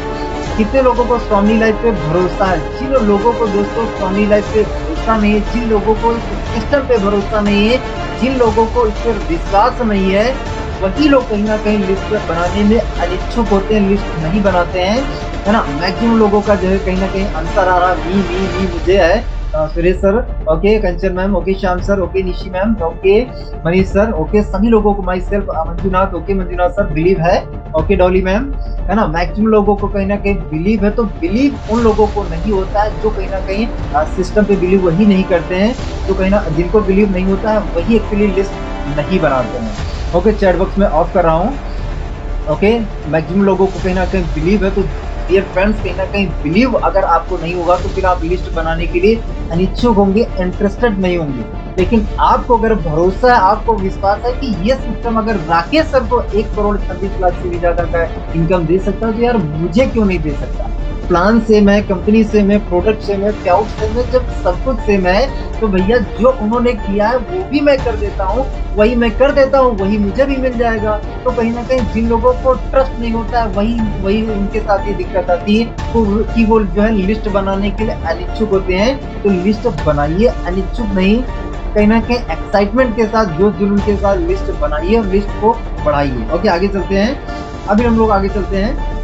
कितने लोगों को स्वामी लाइफ पे भरोसा है? जिन लोगों को दोस्तों स्वामी लाइफ पे भरोसा नहीं है, जिन लोगों को इस सिस्टम पे भरोसा नहीं है, जिन लोगों को इस पर विश्वास नहीं है, वही लोग कहीं ना कहीं लिस्ट बनाने में अनिच्छुक होते हैं, लिस्ट नहीं बनाते हैं, है ना। मैक्सिमम लोगों का जो है कहीं ना कहीं आंसर आ रहा मी मुझे है। Suresh sir okay, Kanchan ma'am okay, Shyam sir okay, Nishi ma'am okay, Manish sir okay, सभी लोगों को, myself Manjunath okay, Manjunath sir believe है ओके, डॉली मैम, है ना। मैक्सिमम लोगों को कहीं ना कहीं बिलीव है, तो बिलीव उन लोगों को नहीं होता है जो कहीं ना कहीं सिस्टम पे बिलीव वही नहीं करते हैं, तो कहीं ना जिनको बिलीव नहीं होता है वही एक्चुअली लिस्ट नहीं बनाते हैं। ओके, चैट बॉक्स में ऑफ कर रहा हूँ। ओके, मैक्सिमम लोगों को कहीं ना कहीं बिलीव है, तो डियर फ्रेंड्स कहीं ना कहीं बिलीव अगर आपको नहीं होगा तो फिर आप लिस्ट बनाने के लिए अनिच्छुक होंगे, इंटरेस्टेड नहीं होंगे। लेकिन आपको अगर भरोसा है, आपको विश्वास है कि ये सिस्टम अगर राकेश सर को 1 करोड़ 26 लाख से भी ज्यादा का इनकम दे सकता है, तो यार मुझे क्यों नहीं दे सकता? प्लान से मैं, कंपनी से मैं, प्रोडक्ट से मैं, पे आउट से मैं, जब सब कुछ से मैं, तो भैया जो उन्होंने किया है वो भी मैं कर देता हूँ, वही मैं कर देता हूँ, वही मुझे भी मिल जाएगा। तो कहीं ना कहीं जिन लोगों को ट्रस्ट नहीं होता है वही उनके साथ ये दिक्कत आती है, तो कि वो जो है लिस्ट बनाने के लिए अनिच्छुक होते हैं। तो लिस्ट बनाइए, अनिच्छुक नहीं, कहीं ना कहीं एक्साइटमेंट के साथ, जोश जुनून के साथ लिस्ट बनाइए और लिस्ट को बढ़ाइए। ओके, आगे चलते हैं। अभी हम लोग आगे चलते हैं।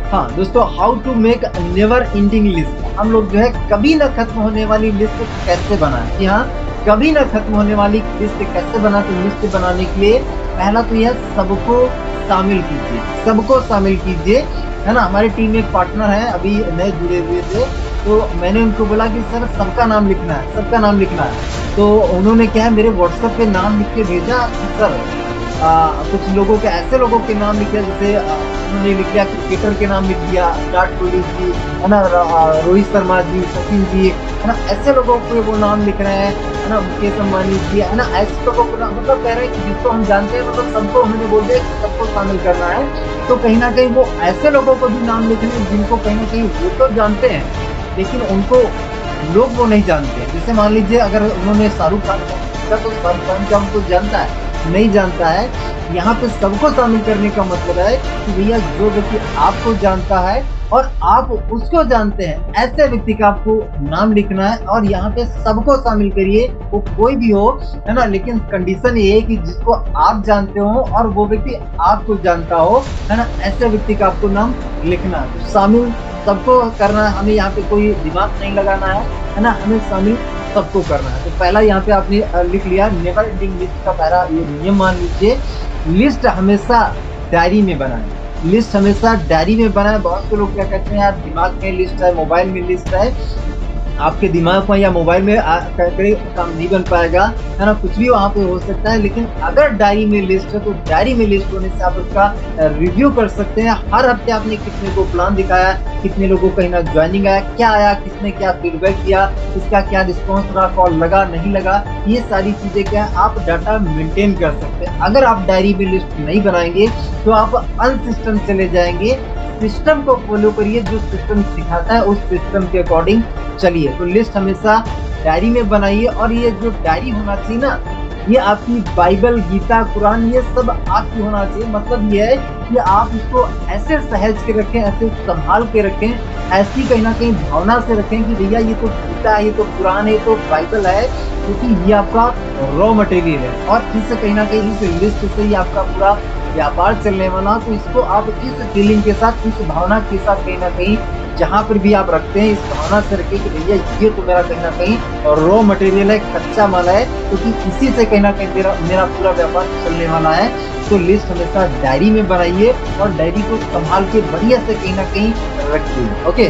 हाँ दोस्तों, how to make never ending list. हम लोग जो है कभी ना खत्म होने वाली लिस्ट कैसे बनाएं? जी हाँ, कभी ना खत्म होने वाली लिस्ट कैसे बनाएं? तो लिस्ट बनाने के लिए पहला तो यह सबको शामिल कीजिए, सबको शामिल कीजिए, है ना। हमारी टीम में एक पार्टनर है, अभी नए जुड़े हुए थे, तो मैंने उनको बोला कि सर सबका नाम लिखना है, सबका नाम लिखना है। तो उन्होंने क्या है, मेरे व्हाट्सएप पे नाम लिख के भेजा। सर कुछ लोगों के, ऐसे लोगों के नाम लिखे, जैसे उन्होंने लिख दिया क्रिकेटर के नाम लिख दिया, विराट कोहली जी, है ना, रोहित शर्मा जी, सचिन जी, है ना, ऐसे लोगों के वो नाम लिख रहे हैं, है ना, मुकेश अंबानी जी, है ना, ऐसे लोगों को मतलब कह रहे हैं कि जिसको हम जानते हैं, मतलब सबको उन्होंने बोल दिया कि सबको शामिल करना है। तो कहीं ना कहीं वो ऐसे लोगों को भी नाम लिख रहे हैं जिनको कहीं ना कहीं वो तो जानते हैं, लेकिन उनको लोग वो नहीं जानते हैं। जैसे मान लीजिए अगर उन्होंने शाहरुख खान का, तो शाहरुख खान क्या उनको जानता है? नहीं जानता है। यहाँ पे सबको शामिल करने का मतलब है कि भैया जो व्यक्ति आपको जानता है और आप उसको जानते हैं, ऐसे व्यक्ति का आपको नाम लिखना है, और यहाँ पे सबको शामिल करिए, वो कोई भी हो, है ना। लेकिन कंडीशन ये है कि जिसको आप जानते हो और वो व्यक्ति आपको जानता हो, है ना, ऐसे व्यक्ति का आपको नाम लिखना है। तो शामिल सबको करना है, हमें यहाँ पे कोई दिमाग नहीं लगाना है ना, हमें शामिल सबको करना है। तो पहला यहाँ पे आपने लिख लिया नेवर एंडिंग लिस्ट का पहला ये नियम मान लीजिए, लिस्ट हमेशा डायरी में बनाएं। लिस्ट हमेशा डायरी में बनाएं। बहुत से लोग क्या कहते हैं, यार दिमाग में लिस्ट है, मोबाइल में लिस्ट है, आपके दिमाग में या मोबाइल में काम नहीं बन पाएगा, है ना, कुछ भी वहाँ पे हो सकता है। लेकिन अगर डायरी में लिस्ट है तो डायरी में लिस्ट होने से आप उसका रिव्यू कर सकते हैं। हर हफ्ते आपने कितने को प्लान दिखाया, कितने लोगों को कहीं ना ज्वाइनिंग आया, क्या आया, किसने क्या फीडबैक दिया, इसका क्या रिस्पॉन्स रहा, कॉल लगा नहीं लगा, ये सारी चीजें क्या है आप डाटा मेंटेन कर सकते हैं। अगर आप डायरी में लिस्ट नहीं बनाएंगे तो आप अनसिस्टम चले जाएंगे। सिस्टम को फॉलो करिए, जो सिस्टम सिखाता है उस सिस्टम के अकॉर्डिंग चलिए। तो लिस्ट हमेशा डायरी में बनाइए, और ये जो डायरी होना चाहिए ना, ये आपकी बाइबल, गीता, कुरान, ये सब आपकी होना चाहिए। मतलब ये है कि आप इसको ऐसे सहेज के रखें, ऐसे संभाल के रखें, ऐसी कहीं ना कहीं भावना से रखें कि भैया ये तो गीता है, ये तो कुरान है, ये तो बाइबल है, क्योंकि ये आपका रॉ मटेरियल है। और इससे कहीं ना कहीं इस लिस्ट से ही आपका पूरा व्यापार चलने वाला। तो इसको आप इस फीलिंग के साथ, इस भावना के साथ कहीं ना कहीं जहाँ पर भी आप रखते हैं, इस भावना से रखें कि भैया ये तो मेरा कहीं ना कहीं रॉ मटेरियल है, कच्चा माल है, क्योंकि इसी से कहीं ना कहीं मेरा पूरा व्यापार चलने वाला है। तो लिस्ट हमेशा डायरी में बनाइए और डायरी को संभाल के बढ़िया से कहीं ना कहीं रखिए। ओके,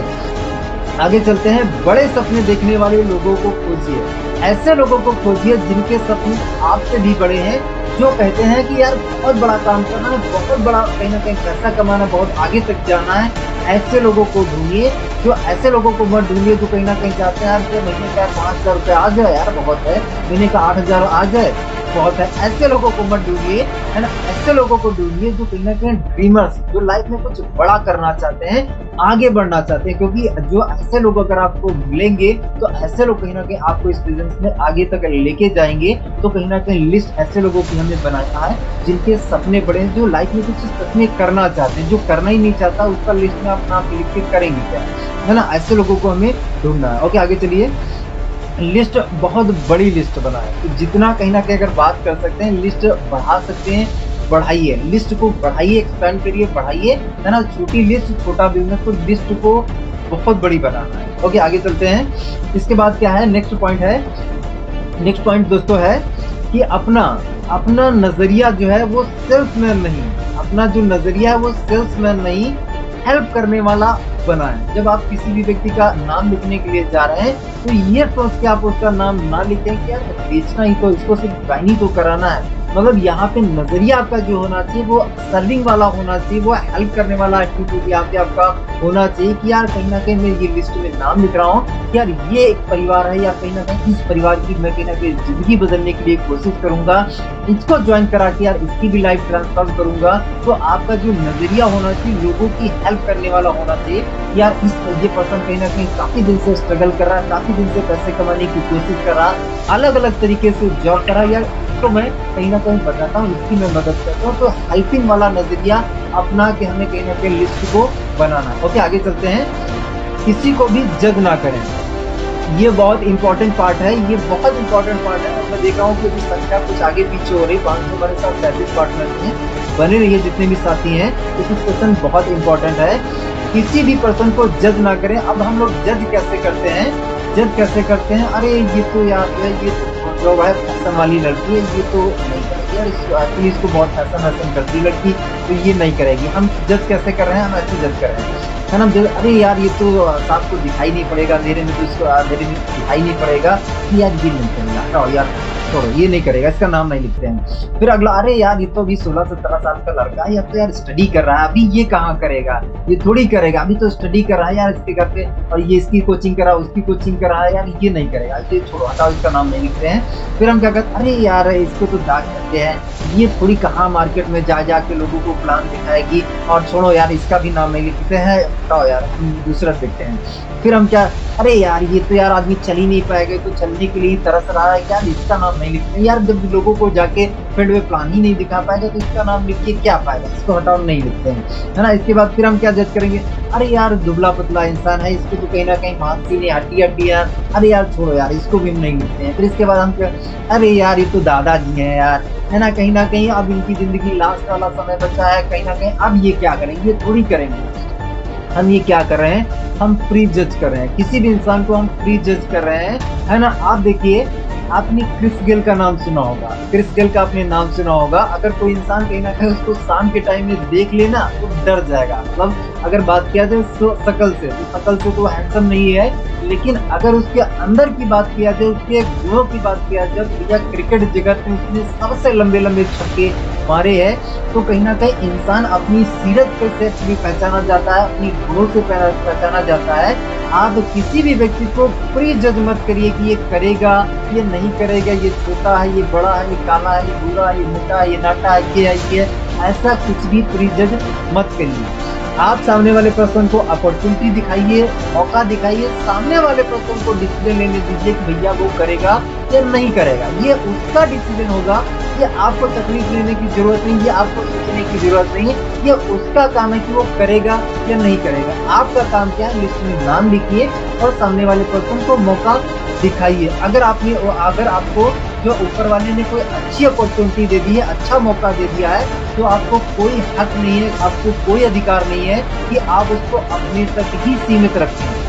आगे चलते हैं। बड़े सपने देखने वाले लोगों को खोजिए। ऐसे लोगों को खोजिए जिनके सपने आपसे भी बड़े हैं, जो कहते हैं कि यार बहुत बड़ा काम करना है, बहुत बड़ा कहीं ना कहीं पैसा कमाना, बहुत आगे तक जाना है। ऐसे लोगों को ढूंढिए। जो ऐसे लोगों को मत ढूंढिए जो कहीं ना कहीं चाहते हैं यार कि महीने का 5,000 रुपये आ जाए, यार बहुत है, महीने का 8,000 आ जाए बहुत है। ऐसे लोगों को मत ढूंढिए, है ना। ऐसे लोगों को ढूंढिए जो कहीं ना कहीं ड्रीमर्स, जो लाइफ में कुछ बड़ा करना चाहते हैं, आगे बढ़ना चाहते हैं। क्योंकि जो ऐसे लोग अगर आपको मिलेंगे तो ऐसे लोग कहीं ना कहीं आपको इस बिजनेस में आगे तक लेके जाएंगे। तो कहीं ना कहीं लिस्ट ऐसे लोगों की हमने बनाया है जिनके सपने बड़े हैं, जो लाइफ में कुछ सपने करना चाहते हैं। जो करना ही नहीं चाहता उसका लिस्ट में आप नाम लिख के करेंगे क्या, है ना। ऐसे लोगों को हमें ढूंढना है। ओके, आगे चलिए। लिस्ट बहुत बड़ी लिस्ट बनाए, तो जितना कहीं ना कहीं अगर बात कर सकते हैं, लिस्ट बढ़ा सकते हैं, बढ़ाइए, लिस्ट को बढ़ाइए, एक्सपेंड करिए, बढ़ाइए, है ना। छोटी लिस्ट छोटा बिजनेस, तो लिस्ट को बहुत बड़ी बनाना है। ओके, आगे चलते हैं। इसके बाद क्या है, नेक्स्ट पॉइंट है। नेक्स्ट पॉइंट दोस्तों है कि अपना नजरिया जो है वो सेल्समैन नहीं, अपना जो नजरिया है वो सेल्समैन नहीं, हेल्प करने वाला बनाएं। जब आप किसी भी व्यक्ति का नाम लिखने के लिए जा रहे हैं तो ये सोच के आप उसका नाम ना लिखें कि यार बेचना ही तो, इसको सिर्फ ज्वाइन ही तो कराना है। मतलब यहाँ पे नजरिया आपका जो होना चाहिए वो सर्विंग वाला होना चाहिए, वो हेल्प करने वाला एटीट्यूड यहाँ पे आपका होना चाहिए कि यार कहीं ना कहीं मैं ये लिस्ट में नाम लिख रहा हूँ, यार ये एक परिवार है, या कहीं ना कहीं इस परिवार की मैं कहीं ना कहीं जिंदगी बदलने के लिए कोशिश करूंगा, इसको ज्वाइन करा के यार इसकी भी लाइफ ट्रांसफॉर्म करूंगा। तो आपका जो नजरिया होना चाहिए लोगों की हेल्प करने वाला होना चाहिए। यार ये पर्सन कहीं ना कहीं काफी दिन से स्ट्रगल कर रहा है, काफी दिन से पैसे कमाने की कोशिश कर रहा है, अलग अलग तरीके से जॉब कर रहा है, यार तो मैं कहीं ना कहीं बताता हूँ, इसकी मैं मदद करता हूँ। तो हेल्पिंग वाला नजरिया अपना के हमें कहीं ना कहीं लिस्ट को बनाना। ओके, आगे चलते हैं। किसी को भी जज ना करें, ये बहुत इंपॉर्टेंट पार्ट है, ये बहुत इंपॉर्टेंट पार्ट है। और मैं देख रहा हूँ कि संख्या कुछ आगे पीछे हो रही, 500 हमारे साथ 37 पार्टनर हैं, बने रहिए जितने भी साथी हैं, क्योंकि क्वेश्चन बहुत इंपॉर्टेंट है। किसी भी पर्सन को जज ना करें। अब हम लोग जज कैसे करते हैं, जज कैसे करते हैं, अरे ये तो यार ये तो है फैशन वाली लड़की है, ये तो नहीं करेगी यार, एक्चुअली इसको बहुत फैशन करती है लड़की, तो ये नहीं करेगी। हम जज कैसे कर रहे हैं, हम ऐसे जज कर रहे हैं, है ना। अरे यार ये तो साहब को दिखाई नहीं पड़ेगा, मेरे में तो इसको मेरे में दिखाई नहीं पड़ेगा कि यार ये नहीं करेगा, यार छोड़ो ये नहीं करेगा, इसका नाम नहीं लिखते हैं। फिर अगला, अरे यार ये तो अभी 16-17 साल का लड़का है, या तो यार स्टडी कर रहा है, अभी ये कहाँ करेगा, ये थोड़ी करेगा, अभी तो स्टडी कर रहा है यार इसके घर पे, और ये इसकी कोचिंग करा, उसकी कोचिंग करा है, यार ये नहीं करेगा, ये छोड़ो हटाओ, इसका नाम नहीं लिखते हैं। फिर हम क्या करते हैं, अरे यार इसको तो दाग करते हैं, ये थोड़ी कहाँ मार्केट में जा के लोगों को प्लान दिखाएगी, और छोड़ो यार इसका भी नाम नहीं लिखते हैं, हटाओ यार दूसरा देखते हैं। फिर हम क्या, अरे यार ये तो यार आदमी चल ही नहीं पाएगा, तो चलने के लिए तरस रहा है, यार इसका नाम नहीं लिखते। यार जब लोगों को जाके फील्ड में प्लान ही नहीं दिखा पाएगा तो इसका नाम लिख के क्या फायदा, इसको हटाओ नहीं लिखते हैं, है ना। इसके बाद फिर हम क्या जज करेंगे, अरे यार दुबला पतला इंसान है, इसको तो कहीं ना कहीं मांसपेशी नहीं, हड्डी यार, अरे यार छोड़ो यार इसको भी हम नहीं लिखते हैं। फिर इसके बाद हम क्या, अरे यार ये तो दादाजी हैं यार, है ना, कहीं ना कहीं अब इनकी जिंदगी लास्ट वाला समय बचा है, कहीं ना कहीं अब ये क्या करेंगे, ये थोड़ी करेंगे। हम ये क्या कर रहे हैं, हम प्री जज कर रहे हैं, किसी भी इंसान को हम प्री जज कर रहे हैं, है ना। आप देखिए आपने क्रिस गेल का नाम सुना होगा, क्रिस गेल का आपने नाम सुना होगा। अगर कोई इंसान कहीं ना कहीं उसको शाम के टाइम में देख लेना तो डर जाएगा। मतलब अगर बात किया जाए शकल से, तो शकल से तो हैंडसम नहीं है, लेकिन अगर उसके अंदर की बात किया जाए, उसके गुणों की बात किया जाए, भैया क्रिकेट जगत में उसने सबसे लंबे लंबे छक्के मारे हैं। तो कहीं ना कहीं इंसान अपनी सीरत से एक्चुअली पहचाना जाता है, अपनी गुणों से पहचाना जाता है। आप किसी भी व्यक्ति को प्री जज मत करिए कि ये करेगा, ये नहीं करेगा, ये छोटा है, ये बड़ा है, ये काला है, ये भूरा है, ये मोटा है, ये नाटा है, ये है, ये है। ऐसा कुछ भी प्री जज मत करिए। आप सामने वाले पर्सन को अपॉर्चुनिटी दिखाइए, मौका दिखाइए, सामने वाले पर्सन को डिसीजन लेने दीजिए कि भैया वो करेगा या नहीं करेगा। ये उसका डिसीजन होगा, ये आपको तकलीफ लेने की जरूरत नहीं, ये आपको सोचने की जरूरत नहीं है। ये उसका काम है कि वो करेगा या नहीं करेगा। आपका काम क्या है, लिस्ट में नाम लिखिए और सामने वाले पर्सन को मौका दिखाइए। अगर आपको जो ऊपर वाले ने कोई अच्छी अपॉर्चुनिटी दे दी है, अच्छा मौका दे दिया है, तो आपको कोई हक नहीं है, आपको कोई अधिकार नहीं है कि आप उसको अपने तक ही सीमित रखें।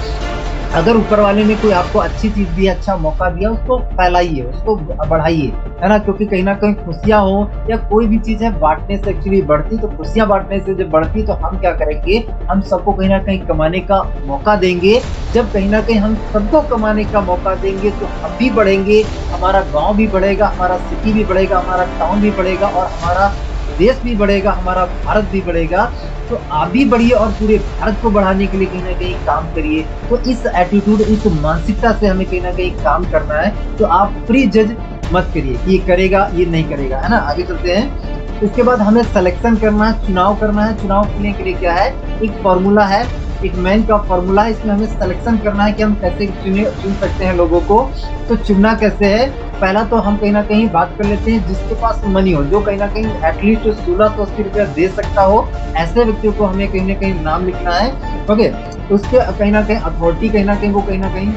अगर ऊपर वाले ने कोई आपको अच्छी चीज दी, अच्छा मौका दिया, उसको फैलाइए, उसको बढ़ाइए, है ना। क्योंकि कहीं ना कहीं खुशियां हो या कोई भी चीज है, बांटने से एक्चुअली बढ़ती। तो खुशियां बांटने से जब बढ़ती तो हम क्या करेंगे, हम सबको कहीं ना कहीं कमाने का मौका देंगे। जब कहीं ना कहीं हम सबको कमाने का मौका देंगे तो हम भी बढ़ेंगे, हमारा गाँव भी बढ़ेगा, हमारा सिटी भी बढ़ेगा, हमारा टाउन भी बढ़ेगा और हमारा देश भी बढ़ेगा, हमारा भारत भी बढ़ेगा। तो आप भी बढ़िए और पूरे भारत को बढ़ाने के लिए कहीं ना कहीं काम करिए। तो इस एटीट्यूड, इस मानसिकता से हमें कहीं ना कहीं काम करना है। तो आप प्री जज मत करिए कि ये करेगा, ये नहीं करेगा, है ना। आगे चलते हैं। इसके बाद हमें सिलेक्शन करना है, चुनाव करना है। चुनाव करने के लिए क्या है, एक फॉर्मूला है, एक मैन का फॉर्मूला है। इसमें हमें सिलेक्शन करना है कि हम कैसे चुन सकते हैं लोगों को। तो चुनना कैसे है, पहला तो हम कहीं ना कहीं बात कर लेते हैं जिसके पास मनी हो, जो कहीं ना कहीं एटलीस्ट 1680 रुपया दे सकता हो, ऐसे व्यक्तियों को हमें कहीं ना कहीं नाम लिखना है। ओके, उसके कहीं ना कहीं अथॉरिटी, कहीं ना कहीं वो कहीं ना कहीं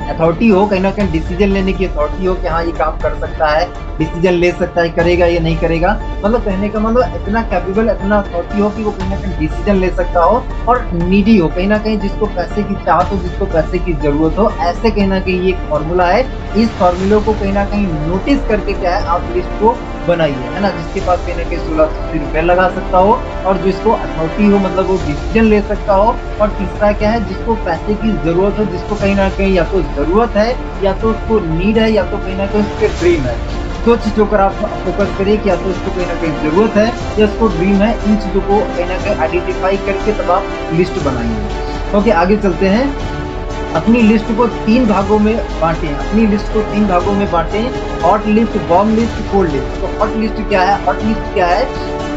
अथॉरिटी हो, कहीं ना कहीं डिसीजन लेने की अथॉरिटी हो कि हाँ ये काम कर सकता है, डिसीजन ले सकता है, करेगा या नहीं करेगा। मतलब कहने का मतलब इतना कैपेबल, इतना अथॉरिटी हो कि वो कहीं ना कहीं डिसीजन ले सकता हो। और नीडी हो, कहीं ना कहीं जिसको पैसे की चाहत हो, जिसको पैसे की जरूरत हो। ऐसे कहीं ना कहीं ये एक फॉर्मूला है। इस फॉर्मूले को कहीं ना कहीं नोटिस करके क्या है, आप लिस्ट को बनाइए, है ना। जिसके पास कहीं ना कहीं 1680 रुपये लगा सकता हो और जिसको अथॉरिटी हो, मतलब वो डिसीजन ले सकता हो। और तीसरा क्या है, जिसको पैसे की जरूरत हो, जिसको कहीं ना कहीं या तो जरूरत है या तो उसको नीड है या तो कहीं ना कहीं उसके ड्रीम है। दो चीजों पर आप फोकस करिए कि या तो उसको कहीं ना कहीं जरूरत है या उसको ड्रीम है। इन चीजों को कहीं ना कहीं आइडेंटिफाई करके तब आप लिस्ट बनाइए। ओके, आगे चलते हैं। अपनी लिस्ट को 3 भागों में बांटें। अपनी लिस्ट को 3 भागों में बांटें, hot list, warm list, cold list. तो हॉट लिस्ट क्या है, हॉट लिस्ट क्या है,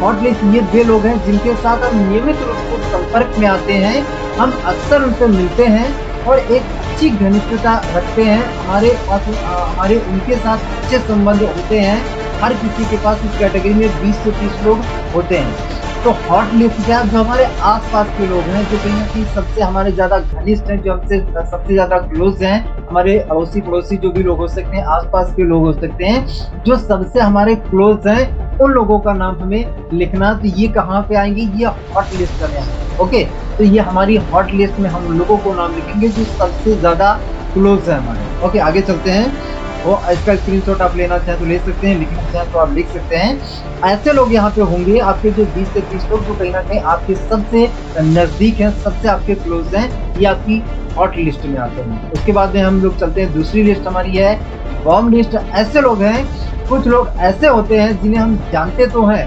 हॉट लिस्ट ये वे लोग हैं जिनके साथ हम नियमित रूप से संपर्क में आते हैं, हम अक्सर उनसे मिलते हैं और एक अच्छी घनिष्ठता रखते हैं। हमारे उनके साथ अच्छे संबंध होते हैं। हर किसी के पास इस कैटेगरी में 20 से 30 लोग होते हैं। तो हॉट लिस्ट क्या है, जो हमारे आसपास के लोग हैं, जो कहीं ना कहीं सबसे हमारे ज्यादा घनिष्ठ हैं, जो हमसे सबसे ज्यादा क्लोज हैं, हमारे अड़ोसी पड़ोसी जो भी लोग हो सकते हैं, आसपास के लोग हो सकते हैं, जो सबसे हमारे क्लोज हैं, उन लोगों का नाम हमें लिखना। तो ये कहाँ पे आएंगे, ये हॉट लिस्ट में आएंगे। ओके, तो ये हमारी हॉट लिस्ट में हम लोगों को नाम लिखेंगे जो सबसे ज्यादा क्लोज है हमारे। ओके, आगे चलते हैं। वो इसका स्क्रीनशॉट आप लेना चाहें तो ले सकते हैं, लिखना चाहें तो आप लिख सकते हैं। ऐसे लोग यहाँ पे होंगे आपके जो 20 से 30 लोग, जो कहीं ना कहीं आपके सबसे नजदीक हैं, सबसे आपके क्लोज हैं, ये आपकी हॉट लिस्ट में आते हैं। उसके बाद में हम लोग चलते हैं, दूसरी लिस्ट हमारी है बॉम लिस्ट। ऐसे लोग हैं, कुछ लोग ऐसे होते हैं जिन्हें हम जानते तो हैं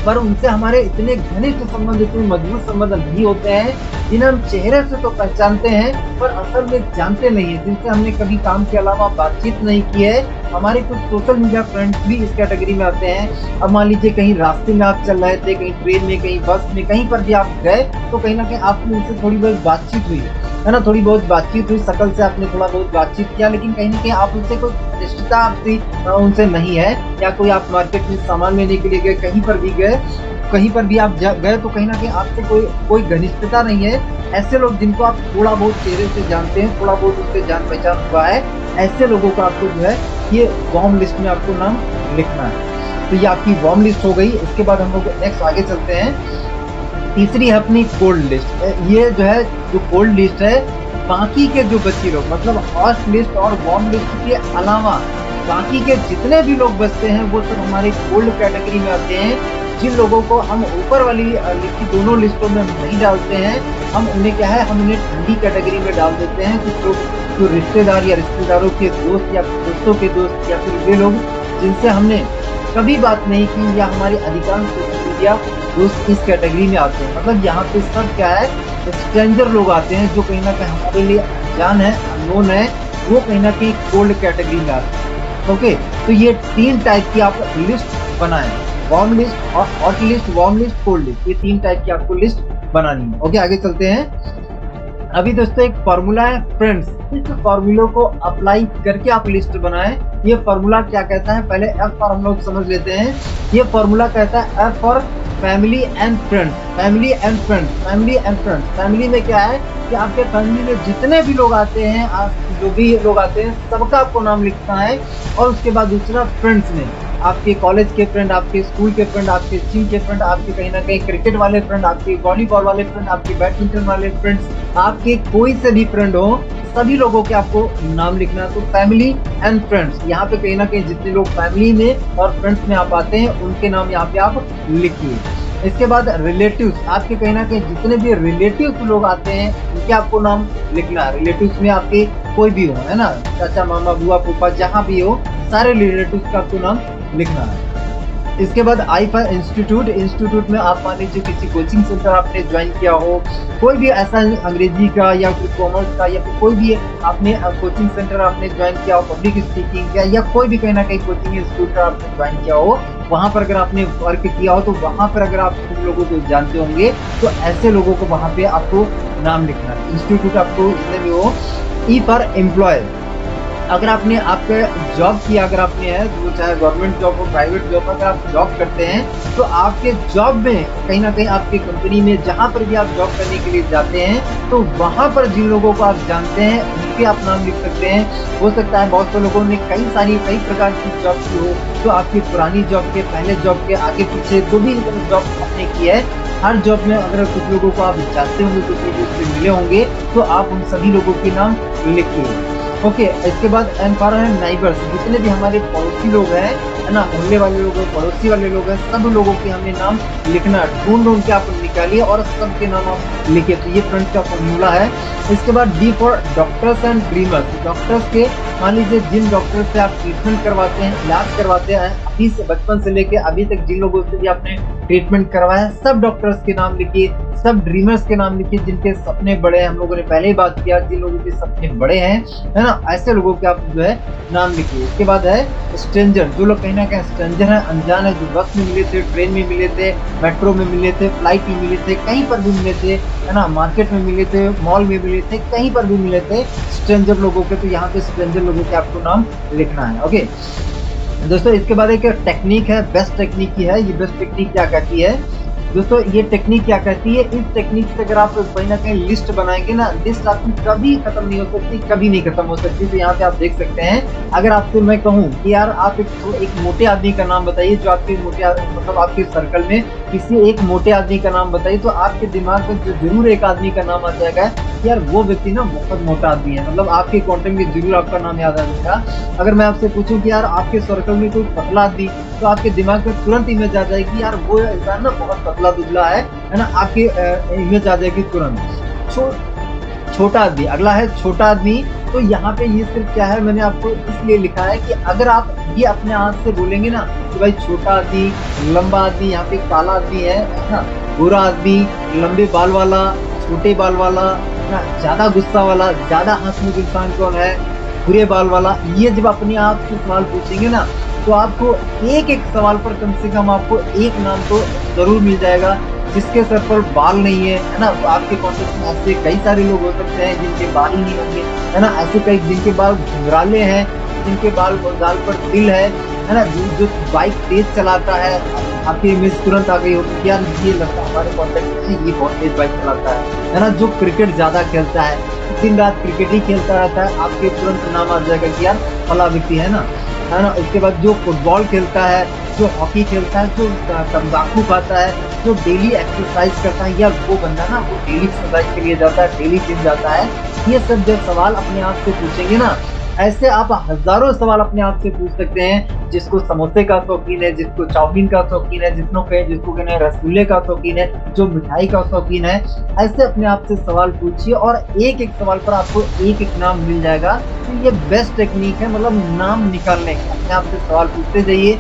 पर उनसे हमारे इतने घनिष्ठ संबंध, इतने मजबूत संबंध नहीं होते हैं, जिन्हें हम चेहरे से तो पहचानते हैं पर असल में जानते नहीं है, जिनसे हमने कभी काम के अलावा बातचीत नहीं की है। हमारे कुछ सोशल मीडिया फ्रेंड्स भी इस कैटेगरी में आते हैं। अब मान लीजिए कहीं रास्ते में आप चल रहे थे, कहीं ट्रेन में, कहीं बस में, कहीं पर भी आप गए, तो कहीं ना कहीं आपकी उनसे थोड़ी बहुत बातचीत हुई, है ना, थोड़ी बहुत बातचीत हुई, शकल से आपने थोड़ा बहुत बातचीत किया, लेकिन कहीं ना कहीं आप उनसे कोई रिश्ता आपसी उनसे नहीं है। या कोई आप मार्केट में सामान लेने के लिए गए, कहीं पर भी गए, कहीं पर भी आप गए, तो कहीं ना कहीं आपसे कोई घनिष्ठता नहीं है। ऐसे लोग जिनको आप थोड़ा बहुत चेहरे से जानते हैं, थोड़ा बहुत उनसे जान पहचान हुआ है, ऐसे लोगों को आपको जो है ये वॉर्म लिस्ट में आपको नाम लिखना है। तो ये आपकी वॉर्म लिस्ट हो गई। इसके बाद हम लोग नेक्स्ट आगे चलते हैं। तीसरी है अपनी कोल्ड लिस्ट। ये जो है, जो कोल्ड लिस्ट है, बाकी के जो बच्चे लोग, मतलब हॉट लिस्ट और वार्म लिस्ट के अलावा बाकी के जितने भी लोग बचते हैं वो सब हमारे कोल्ड कैटेगरी में आते हैं। जिन लोगों को हम ऊपर वाली लिखी दोनों लिस्टों में नहीं डालते हैं, हम उन्हें क्या है, हम उन्हें ठंडी कैटेगरी में डाल देते हैं। कुछ लोग जो रिश्तेदार या रिश्तेदारों के दोस्त या दोस्तों के दोस्त या फिर वे लोग जिनसे हमने कभी बात नहीं की या हमारे अधिकांश सोशल मीडिया दोस्त इस कैटेगरी में आते हैं। मतलब यहाँ पे सब क्या है, स्ट्रेंजर लोग आते हैं जो कहीं ना कहीं हमारे लिए अनजान है, अननोन है, वो कहीं ना कहीं कोल्ड कैटेगरी में आते हैं। ओके, तो ये 3 टाइप की आप लिस्ट बनाएं, वार्म लिस्ट और hot list, warm list, cold list, ये 3 टाइप की आपको लिस्ट बनानी है। ओके, आगे चलते हैं। अभी दोस्तों एक फॉर्मूला है फ्रेंड्स, इस फॉर्मूले को अप्लाई करके आप लिस्ट बनाएं। ये फॉर्मूला क्या कहता है, पहले एफ फॉर हम लोग समझ लेते हैं। ये फॉर्मूला कहता है F for family and friends, family and friends, family and friends. Family में क्या है कि आपके फैमिली में जितने भी लोग आते हैं, जो भी लोग आते हैं सबका आपको नाम लिखना है। और उसके बाद दूसरा फ्रेंड्स में आपके कॉलेज के फ्रेंड, आपके स्कूल के फ्रेंड, आपके जिम के फ्रेंड, आपके कहीं ना कहीं क्रिकेट वाले फ्रेंड, आपके वॉलीबॉल वाले फ्रेंड, आपके बैडमिंटन वाले फ्रेंड्स, आपके कोई से भी फ्रेंड हो, सभी लोगों के आपको नाम लिखना है। तो फैमिली एंड फ्रेंड्स, यहाँ पे कहीं ना कहीं जितने लोग फैमिली में और फ्रेंड्स में आप आते हैं उनके नाम यहाँ पे आप लिखिए। इसके बाद रिलेटिव्स, आपके कहीं ना कहीं जितने भी रिलेटिव्स लोग आते हैं उनके आपको नाम लिखना है। रिलेटिव्स में आपके कोई भी हो, है ना, चाचा मामा बुआ फूफा जहाँ भी हो, सारे रिलेटिव्स का आपको नाम लिखना है। इसके बाद आई फॉर इंस्टीट्यूट, इंस्टीट्यूट में आप मान लीजिए किसी कोचिंग सेंटर आपने ज्वाइन किया हो, कोई भी ऐसा अंग्रेजी का या फिर कॉमर्स का या फिर कोई भी आपने कोचिंग सेंटर आपने ज्वाइन किया हो, पब्लिक स्पीकिंग का या कोई भी कहीं ना कहीं कोचिंग इंस्टीट्यूट आपने ज्वाइन किया हो, वहाँ पर अगर आपने वर्क किया हो तो वहाँ पर अगर आप उन लोगों को जानते होंगे तो ऐसे लोगों को वहाँ पे आपको नाम लिखना है। इंस्टीट्यूट आपको जितने भी हो। ई फॉर एम्प्लॉय, अगर आपने आपका जॉब किया, अगर आपने है तो चाहे गवर्नमेंट जॉब हो, प्राइवेट जॉब, अगर आप जॉब करते हैं तो आपके जॉब में कहीं ना कहीं आपकी कंपनी में जहां पर भी आप जॉब करने के लिए जाते हैं तो वहां पर जिन लोगों को आप जानते हैं उनके आप नाम लिख सकते हैं। हो सकता है बहुत से लोगों ने कई प्रकार की जॉब की हो, तो आपकी पुरानी जॉब के, पहले जॉब के, आगे पीछे जो भी जॉब आपने की है, हर जॉब में अगर कुछ लोगों को आप जानते होंगे, कुछ लोगों से मिले होंगे, तो आप उन सभी लोगों के नाम लिखिए। ओके, इसके बाद एन फॉर है नाइबर्स, जितने भी हमारे पड़ोसी लोग हैं, है ना, मोहल्ले वाले लोग हैं, पड़ोसी वाले लोग हैं, सब लोगों के हमें नाम लिखना, ढूंढ के आप निकालिए और सबके नाम आप लिखिए। तो ये फ्रेंड्स का फॉर्मूला है। इसके बाद D for doctors and dreamers, doctors के मान लीजिए जिन डॉक्टर से आप ट्रीटमेंट करवाते हैं, इलाज करवाते हैं, अभी से बचपन से लेके अभी तक जिन लोगों से भी आपने ट्रीटमेंट करवाया, सब डॉक्टर्स के नाम लिखिए, सब ड्रीमर्स के नाम लिखिए जिनके सपने बड़े हैं। हम लोगों ने पहले ही बात किया, जिन लोगों के सपने बड़े हैं, है ना, ऐसे लोगों के आप जो है नाम लिखिए। इसके बाद है स्ट्रेंजर, जो लोग कहीं ना कहीं स्ट्रेंजर है, अनजान है, जो बस में मिले थे, ट्रेन में मिले थे, मेट्रो में मिले थे, फ्लाइट में मिले थे, कहीं पर भी मिले थे, है ना, मार्केट में मिले थे, मॉल में मिले थे, कहीं पर भी मिले थे, स्ट्रेंजर लोगों के, तो यहाँ पे स्ट्रेंजर लोगों के आपको नाम लिखना है। ओके दोस्तों, इसके बाद एक टेक्निक है, बेस्ट टेक्निक की है। ये बेस्ट टेक्निक क्या कहती है दोस्तों, ये टेक्निक क्या कहती है, इस टेक्निक से अगर आप कहीं ना कहीं लिस्ट बनाएंगे ना, लिस्ट आपकी कभी खत्म नहीं हो सकती, कभी नहीं खत्म हो सकती। तो यहाँ पे आप देख सकते हैं, अगर आपसे मैं कहूँ कि यार आप एक मोटे आदमी का नाम बताइए, जो आपके मतलब आपके सर्कल में किसी एक मोटे आदमी का नाम बताइए, तो आपके दिमाग में जरूर एक आदमी का नाम आ जाएगा, यार वो व्यक्ति ना बहुत मोटा आदमी है, मतलब आपके कॉन्टेक्ट में जरूर आपका नाम याद आ जाएगा। अगर मैं आपसे पूछूं कि यार आपके सर्कल में कोई पतला आदमी, तो आपके दिमाग में तुरंत इमेज आ जाएगी, यार वो इंसान ना बहुत पतला दुबला है ना, आपकी इमेज आ जाएगी तुरंत। छोटा आदमी, अगला है छोटा आदमी। तो यहाँ पे ये सिर्फ क्या है, मैंने आपको इसलिए लिखा है कि अगर आप ये अपने हाथ से बोलेंगे ना कि भाई छोटा आदमी, लंबा आदमी, यहाँ पे काला आदमी है ना, गोरा आदमी, लंबे बाल वाला, छोटे बाल वाला ना, ज्यादा गुस्सा वाला, ज्यादा हंसमुख इंसान कौन है, बुरे बाल वाला, ये जब अपने आप से सवाल पूछेंगे ना, तो आपको एक एक सवाल पर कम से कम आपको एक नाम तो जरूर मिल जाएगा जिसके सर पर बाल नहीं है ना। तो आपके कॉन्टेक्ट में ऐसे कई सारे लोग हो सकते हैं जिनके बाल ही नहीं होंगे, है ना, ऐसे कई जिनके बाल घुंघराले हैं, जिनके गाल पर तिल है ना, जो बाइक तेज चलाता है, आपकी इमेज तुरंत आ गई होगी, यार ये लगता हमारे कॉन्टेक्ट में ये बहुत तेज बाइक चलाता है ना, जो क्रिकेट ज्यादा खेलता है, दिन रात क्रिकेट ही खेलता रहता है, आपके तुरंत नाम आ जाएगा कि यार फला व्यक्ति है ना। है ना। उसके बाद जो फुटबॉल खेलता है, जो हॉकी खेलता है, जो तंबाकू खाता है, जो डेली एक्सरसाइज करता है, या वो बंदा ना वो डेली एक्सरसाइज के लिए जाता है, डेली जिम जाता है, ये सब जब सवाल अपने आप से पूछेंगे ना, ऐसे आप हजारों सवाल अपने आप से पूछ सकते हैं। जिसको समोसे का शौकीन है, जिसको चाउमीन का शौकीन है, जिसको कहते हैं रसगुल्ले का शौकीन है, जो मिठाई का शौकीन है, ऐसे अपने आप से सवाल पूछिए और एक एक सवाल पर आपको एक एक नाम मिल जाएगा। तो ये बेस्ट टेक्निक है, मतलब नाम निकालने का। अपने आप से सवाल पूछते जाइए।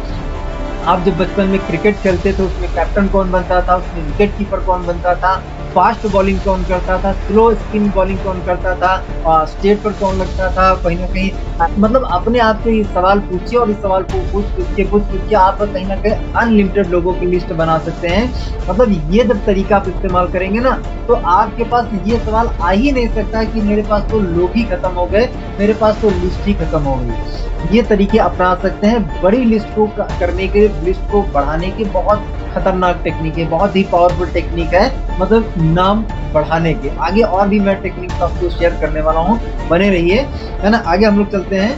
आप जब बचपन में क्रिकेट खेलते थे, उसमें कैप्टन कौन बनता था, उसमें विकेट कीपर कौन बनता था, फास्ट बॉलिंग कौन करता था, स्लो स्पिन बॉलिंग कौन करता था, स्टेट पर कौन लगता था, कहीं ना कहीं मतलब अपने आप से ये सवाल पूछिए और इस सवाल को पूछ के आप कहीं ना कहीं अनलिमिटेड लोगों की लिस्ट बना सकते हैं। मतलब ये जब तरीका आप इस्तेमाल करेंगे ना, तो आपके पास ये सवाल आ ही नहीं सकता कि मेरे पास तो लोग ही खत्म हो गए, मेरे पास तो लिस्ट ही खत्म हो गई। ये तरीके अपना सकते हैं। बड़ी लिस्ट को करने के, लिस्ट को बढ़ाने के बहुत खतरनाक टेक्निक है, बहुत ही पावरफुल टेक्निक है, मतलब नाम बढ़ाने के। आगे और भी मैं टेक्निक आपको शेयर करने वाला हूँ, बने रहिए, है ना। आगे हम लोग चलते हैं,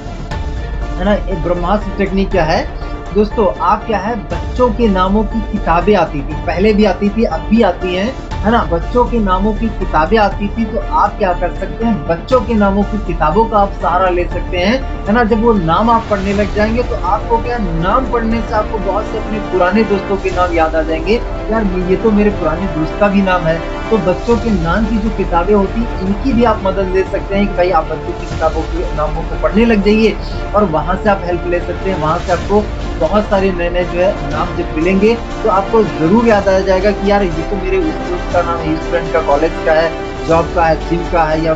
है ना। एक ब्रह्मास्त्र टेक्निक क्या है दोस्तों, आप क्या है, बच्चों के नामों की किताबें आती थी, पहले भी आती थी, अब भी आती हैं, है ना। बच्चों के नामों की किताबें आती थी, तो आप क्या कर सकते हैं, बच्चों के नामों की किताबों का आप सहारा ले सकते हैं, है ना। जब वो नाम आप पढ़ने लग जाएंगे तो आपको क्या, नाम पढ़ने से आपको बहुत से अपने पुराने दोस्तों के नाम याद आ जाएंगे। यार ये तो मेरे पुराने दोस्त का भी नाम है। तो बच्चों के नाम की जो किताबें होती, इनकी भी आप मदद ले सकते हैं कि भाई आप बच्चों की किताबों के नामों को पढ़ने लग जाइए और वहां से आप हेल्प ले सकते हैं। वहां से आपको बहुत सारे नए नए जो है नाम जब मिलेंगे तो आपको जरूर याद आ जाएगा कि यार ये तो मेरे उस दोस्त का नाम है, स्टूडेंट का, कॉलेज का है, जॉब का है, जिम का है, या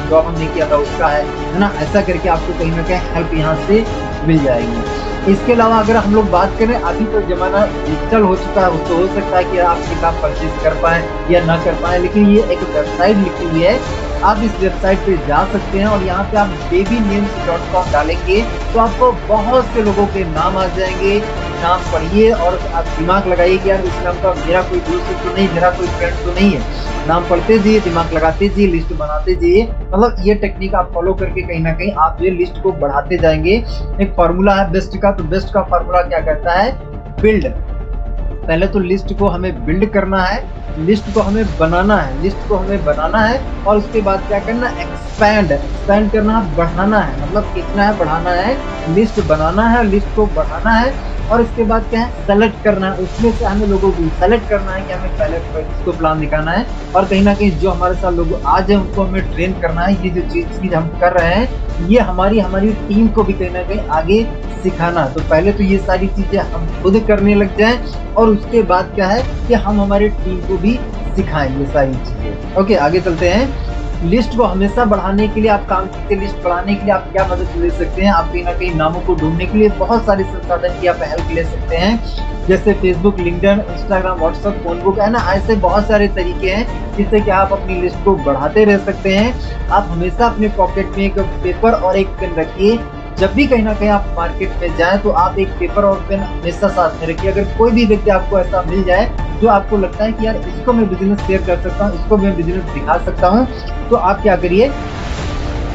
जॉब हमने किया था उसका है ना। ऐसा करके आपको कहीं ना कहीं हेल्प यहाँ से मिल जाएगी। इसके अलावा अगर हम लोग बात करें, अभी तो जमाना डिजिटल हो चुका है, तो हो सकता है कि आप किताब परचेज कर पाए या ना कर पाए, लेकिन ये एक वेबसाइट लिखी हुई है, आप इस वेबसाइट पे जा सकते हैं और यहाँ पे आप babynames.com डालेंगे तो आपको बहुत से लोगों के नाम आ जाएंगे। नाम पढ़िए और आप दिमाग लगाइए कि यार इस नाम का मेरा कोई दोस्त तो नहीं, मेरा कोई फ्रेंड तो नहीं है। नाम पढ़ते जाइए, दिमाग लगाते जाइए, लिस्ट बनाते जाइए। मतलब ये टेक्निक आप फॉलो करके कहीं ना कहीं आप जो लिस्ट को बढ़ाते जाएंगे। एक फार्मूला है बेस्ट का, तो बेस्ट का फार्मूला क्या कहता है, बिल्ड। पहले तो लिस्ट को हमें बिल्ड करना है, लिस्ट को हमें बनाना है, लिस्ट को हमें बनाना है और उसके बाद क्या करना, एक्सपैंड करना है, बढ़ाना है। मतलब कितना है, बढ़ाना है, लिस्ट बनाना है, लिस्ट को बढ़ाना है और इसके बाद क्या है, सेलेक्ट करना है। उसमें से हमें लोगों को सेलेक्ट करना है कि हमें पहले इसको प्लान दिखाना है और कहीं ना कहीं जो हमारे साथ लोग आज है उनको हमें ट्रेन करना है। ये जो चीज हम कर रहे हैं, ये हमारी टीम को भी कहीं ना कहीं आगे सिखाना। तो पहले तो ये सारी चीजें हम खुद करने लग जाएं और उसके बाद क्या है कि हम हमारे टीम को भी सिखाएं ये सारी चीजें। ओके, आगे चलते हैं। लिस्ट को हमेशा बढ़ाने के लिए आप काम कीजिए। लिस्ट बढ़ाने के लिए आप क्या मदद ले सकते हैं, आप कहीं ना कहीं नामों को ढूंढने के लिए बहुत सारे संसाधन की आप हेल्प ले सकते हैं, जैसे Facebook, LinkedIn, Instagram, WhatsApp, phonebook, है ना। ऐसे बहुत सारे तरीके हैं जिससे कि आप अपनी लिस्ट को बढ़ाते रह सकते हैं। आप हमेशा अपने पॉकेट में एक पेपर और एक पेन रखिए। जब भी कहीं ना कहीं आप मार्केट में जाएं तो आप एक पेपर और पेन हमेशा साथ में रखिए। अगर कोई भी व्यक्ति आपको ऐसा मिल जाए जो आपको लगता है कि यार इसको मैं बिजनेस शेयर कर सकता हूँ, इसको मैं बिजनेस दिखा सकता हूँ, तो आप क्या करिए,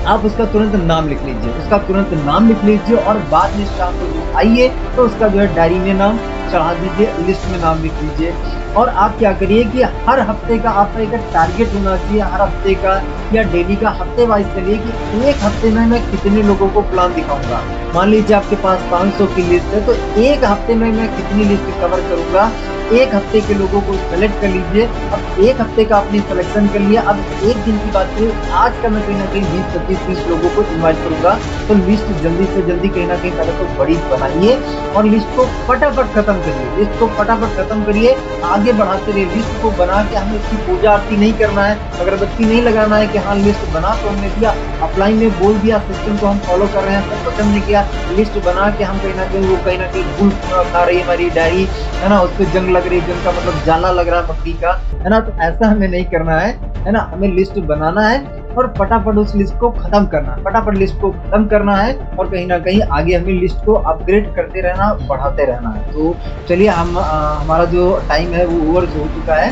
आप उसका तुरंत नाम लिख लीजिए, उसका तुरंत नाम लिख लीजिए और बाद में शाम को जो आइए तो उसका जो है डायरी में नाम चढ़ा दीजिए, लिस्ट में नाम लिख लीजिए। और आप क्या करिए कि हर हफ्ते का आपका एक टारगेट होना चाहिए, हर हफ्ते का या डेली का, हफ्ते वाइज चलिए कि एक हफ्ते में मैं कितने लोगों को प्लान दिखाऊंगा। मान लीजिए आपके पास 500 की लिस्ट है, तो एक हफ्ते में मैं कितनी लिस्ट कवर करूंगा, एक हफ्ते के लोगों को सेलेक्ट कर लीजिए। अब एक हफ्ते का आपने सिलेक्शन कर लिया, अब एक दिन की बात करें, आज का मैं कहीं ना कहीं 20, 25, 30 लोगों को इन्वाइट करूंगा। तो लिस्ट जल्दी से जल्दी कहीं ना कहीं पहले तो बड़ी बनाइए और लिस्ट को फटाफट खत्म करिए, लिस्ट को फटाफट खत्म करिए, आगे बढ़ाते रहिए। लिस्ट को बना के हमें इसकी पूजा आरती नहीं करना है, अगरबत्ती नहीं लगाना है कि हाँ लिस्ट बना तो हमने दिया, अपलाइन में बोल दिया, सिस्टम को हम फॉलो कर रहे हैं, सब पसंद नहीं किया, लिस्ट बना के हम कहीं ना कहीं वो कहीं ना कहीं भूल खा रही है हमारी डायरी, है ना, उस पर जंग लग रही है, जंग का मतलब जाला लग रहा है मक्खी का, है ना। तो ऐसा हमें नहीं करना है ना, हमें लिस्ट बनाना है और फटाफट उस लिस्ट को खत्म करना है, फटाफट लिस्ट को खत्म करना है और कहीं ना कहीं आगे हमें लिस्ट को अपग्रेड करते रहना, बढ़ाते रहना है। तो चलिए हमारा जो टाइम है वो ओवर हो चुका है।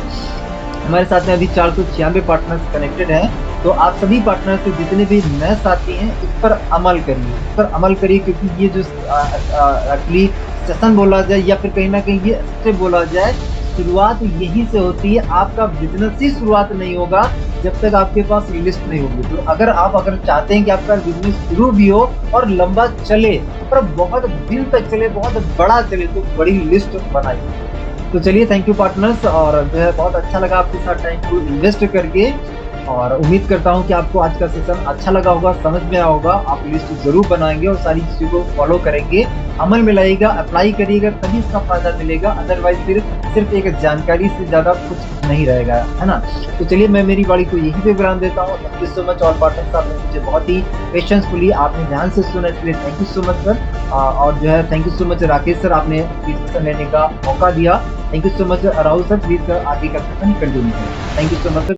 हमारे साथ में अभी 496 पार्टनर्स कनेक्टेड हैं तो आप सभी पार्टनर से जितने भी नए साथी हैं, इस पर अमल करिए, क्योंकि ये जो एक्चुअली सेशन बोला जाए या फिर कहीं न कहीं ये स्टेप बोला जाए, शुरुआत यहीं से होती है। आपका बिज़नेस ही शुरुआत नहीं होगा जब तक आपके पास लिस्ट नहीं होगी। तो अगर चाहते हैं कि आपका बिज़नेस शुरू भी हो और लंबा चले, पर बहुत दिन तक चले, बहुत बड़ा चले, तो बड़ी लिस्ट बनाइए। तो चलिए, थैंक यू पार्टनर्स, और जो है बहुत अच्छा लगा आपके साथ टाइम को इन्वेस्ट करके, और उम्मीद करता हूँ कि आपको आज का सेशन अच्छा लगा होगा, समझ में आया होगा। आप लिस्ट ज़रूर बनाएँगे और सारी चीज़ों को फॉलो करेंगे, अमल में लाइएगा, अप्लाई करिएगा, तभी इसका फ़ायदा मिलेगा। अदरवाइज़ सिर्फ एक जानकारी से ज़्यादा कुछ नहीं रहेगा, है ना? तो चलिए, मैं मेरी वाणी को यहीं पे विराम देता हूँ। Thank you so much all partners, आपने मुझे बहुत ही पेशेंसफुली, आपने ध्यान से सुना, इसलिए thank you so much sir. और जो है thank you so much Rakesh sir, आपने डिस्कशन लेने का मौका दिया। Thank you so much Rahul sir, please आगे का सेशन कंटिन्यू करें। Thank you so much sir.